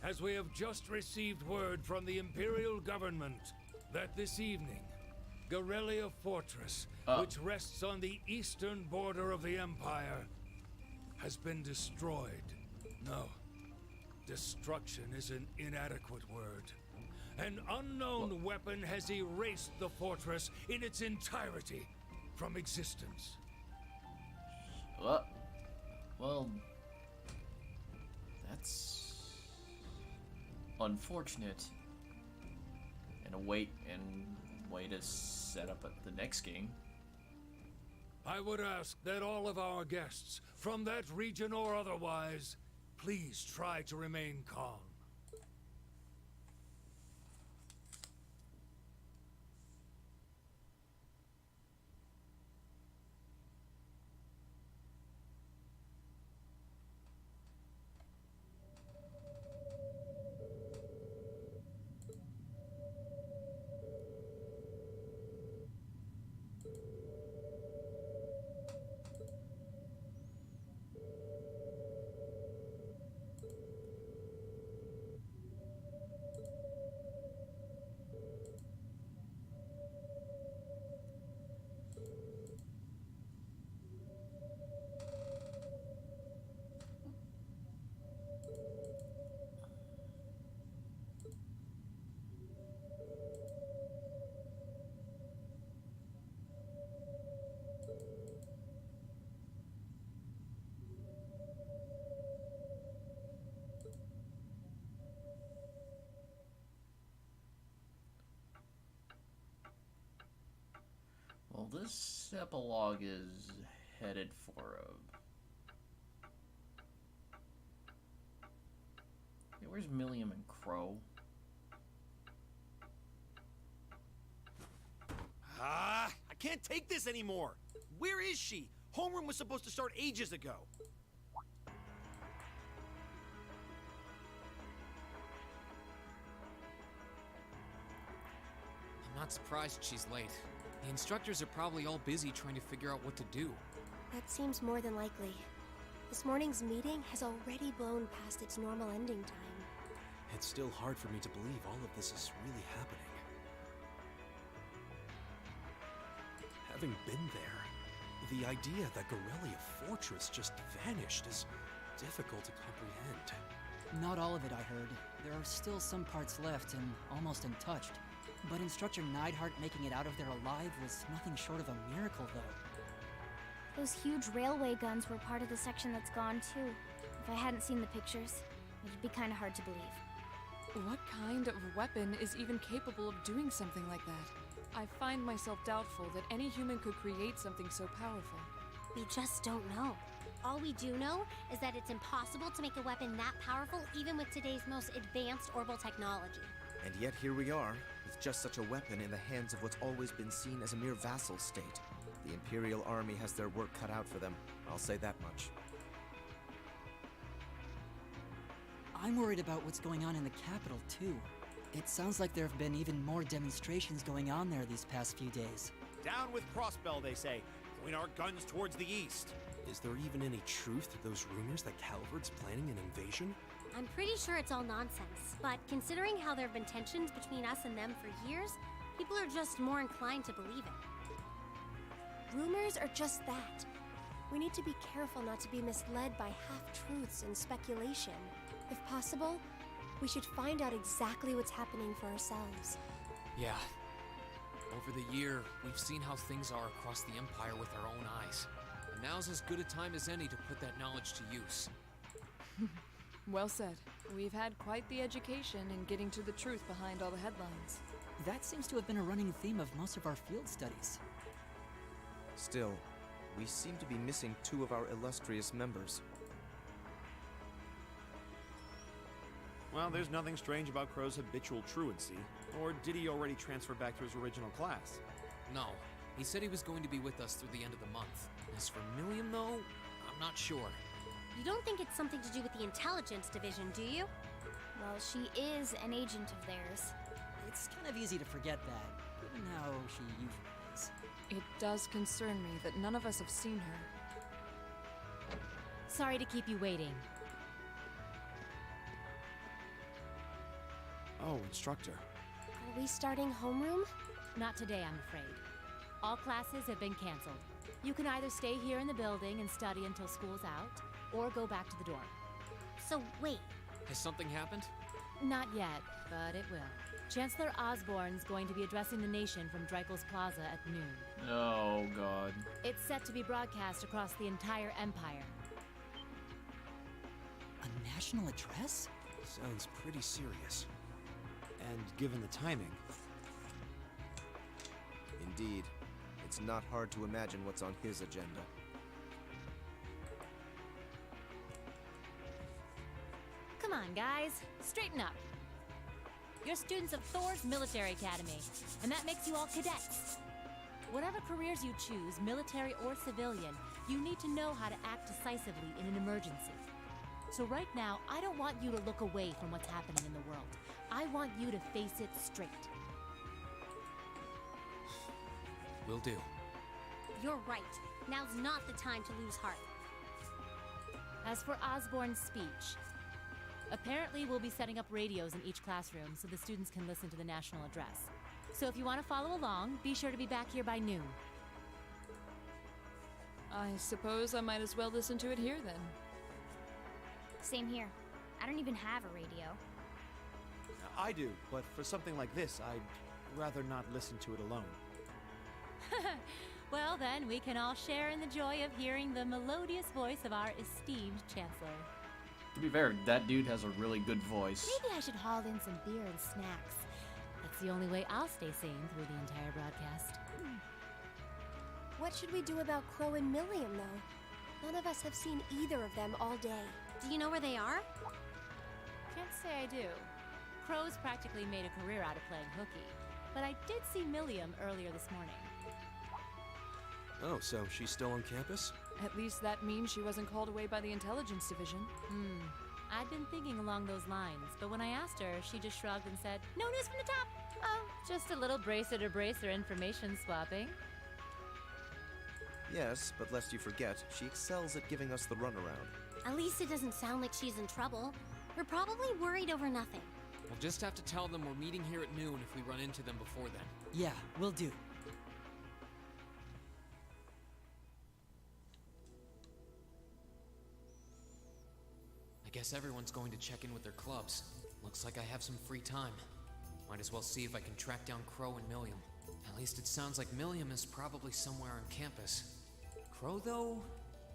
as we have just received word from the Imperial government that this evening, Garrelia Fortress, which rests on the eastern border of the Empire, has been destroyed. No, destruction is an inadequate word. An unknown weapon has erased the fortress in its entirety from existence. What? Well, that's unfortunate. And a way to set up the next game. I would ask that all of our guests, from that region or otherwise, please try to remain calm. Well, this epilogue is headed for a... Okay, where's Milliam and Crow? I can't take this anymore. Where is she? Homeroom was supposed to start ages ago. I'm not surprised she's late. The instructors are probably all busy trying to figure out what to do. That seems more than likely. This morning's meeting has already blown past its normal ending time. It's still hard for me to believe all of this is really happening. Having been there, the idea that Garrelia Fortress just vanished is difficult to comprehend. Not all of it, I heard. There are still some parts left and almost untouched. But Instructor Neidhart making it out of there alive was nothing short of a miracle, though. Those huge railway guns were part of the section that's gone, too. If I hadn't seen the pictures, it'd be kind of hard to believe. What kind of weapon is even capable of doing something like that? I find myself doubtful that any human could create something so powerful. We just don't know. All we do know is that it's impossible to make a weapon that powerful even with today's most advanced orbital technology. And yet here we are, with just such a weapon in the hands of what's always been seen as a mere vassal state. The Imperial Army has their work cut out for them, I'll say that much. I'm worried about what's going on in the capital, too. It sounds like there have been even more demonstrations going on there these past few days. Down with Crossbell, they say. Point our guns towards the east. Is there even any truth to those rumors that Calvard's planning an invasion? I'm pretty sure it's all nonsense, but considering how there have been tensions between us and them for years, people are just more inclined to believe it. Rumors are just that. We need to be careful not to be misled by half-truths and speculation. If possible, we should find out exactly what's happening for ourselves. Yeah. Over the year, we've seen how things are across the Empire with our own eyes. And now's as good a time as any to put that knowledge to use. Well said. We've had quite the education in getting to the truth behind all the headlines. That seems to have been a running theme of most of our field studies. Still, we seem to be missing two of our illustrious members. Well, there's nothing strange about Crow's habitual truancy. Or did he already transfer back to his original class? No. He said he was going to be with us through the end of the month. As for Milliam, though, I'm not sure. You don't think it's something to do with the intelligence division, do you? Well, she is an agent of theirs. It's kind of easy to forget that, given how she usually is. It does concern me that none of us have seen her. Sorry to keep you waiting. Oh, instructor. Are we starting homeroom? Not today, I'm afraid. All classes have been canceled. You can either stay here in the building and study until school's out, or go back to the dorm. So, wait. Has something happened? Not yet, but it will. Chancellor Osborne's going to be addressing the nation from Dreikel's Plaza at noon. Oh, God. It's set to be broadcast across the entire Empire. A national address? Sounds pretty serious. And given the timing... Indeed. It's not hard to imagine what's on his agenda. Come on, guys. Straighten up. You're students of Thor's Military Academy, and that makes you all cadets. Whatever careers you choose, military or civilian, you need to know how to act decisively in an emergency. So right now, I don't want you to look away from what's happening in the world. I want you to face it straight. Will do. You're right. Now's not the time to lose heart. As for Osborne's speech, apparently we'll be setting up radios in each classroom so the students can listen to the national address. So if you want to follow along, be sure to be back here by noon. I suppose I might as well listen to it here then. Same here. I don't even have a radio. I do, but for something like this, I'd rather not listen to it alone. Well then, we can all share in the joy of hearing the melodious voice of our esteemed Chancellor. To be fair, that dude has a really good voice. Maybe I should haul in some beer and snacks. That's the only way I'll stay sane through the entire broadcast. What should we do about Crow and Milliam, though? None of us have seen either of them all day. Do you know where they are? Can't say I do. Crow's practically made a career out of playing hooky, but I did see Milliam earlier this morning. Oh, so she's still on campus? At least that means she wasn't called away by the intelligence division. I'd been thinking along those lines, but when I asked her, she just shrugged and said, "No news from the top." Oh, just a little bracer-to-bracer information swapping. Yes, but lest you forget, she excels at giving us the runaround. At least it doesn't sound like she's in trouble. We're probably worried over nothing. We'll just have to tell them we're meeting here at noon if we run into them before then. Yeah, will do. I guess everyone's going to check in with their clubs. Looks like I have some free time. Might as well see if I can track down Crow and Milliam. At least it sounds like Milliam is probably somewhere on campus. Crow, though,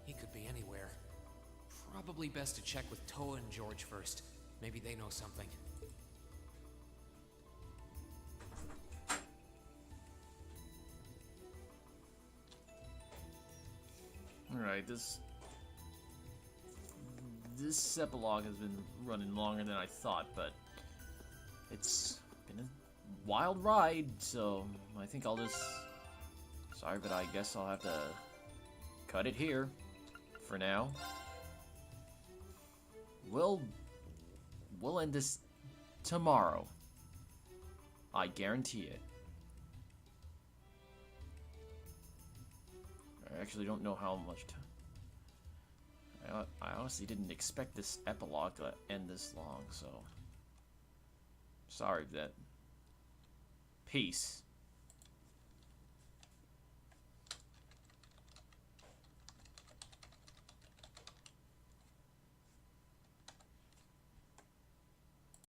he could be anywhere. Probably best to check with Toa and George first. Maybe they know something. Alright, this epilogue has been running longer than I thought, but it's been a wild ride, so I think I'll just... Sorry, but I guess I'll have to cut it here for now. We'll end this tomorrow. I guarantee it. I actually don't know how much time. I honestly didn't expect this epilogue to end this long, so... Sorry for that. Peace.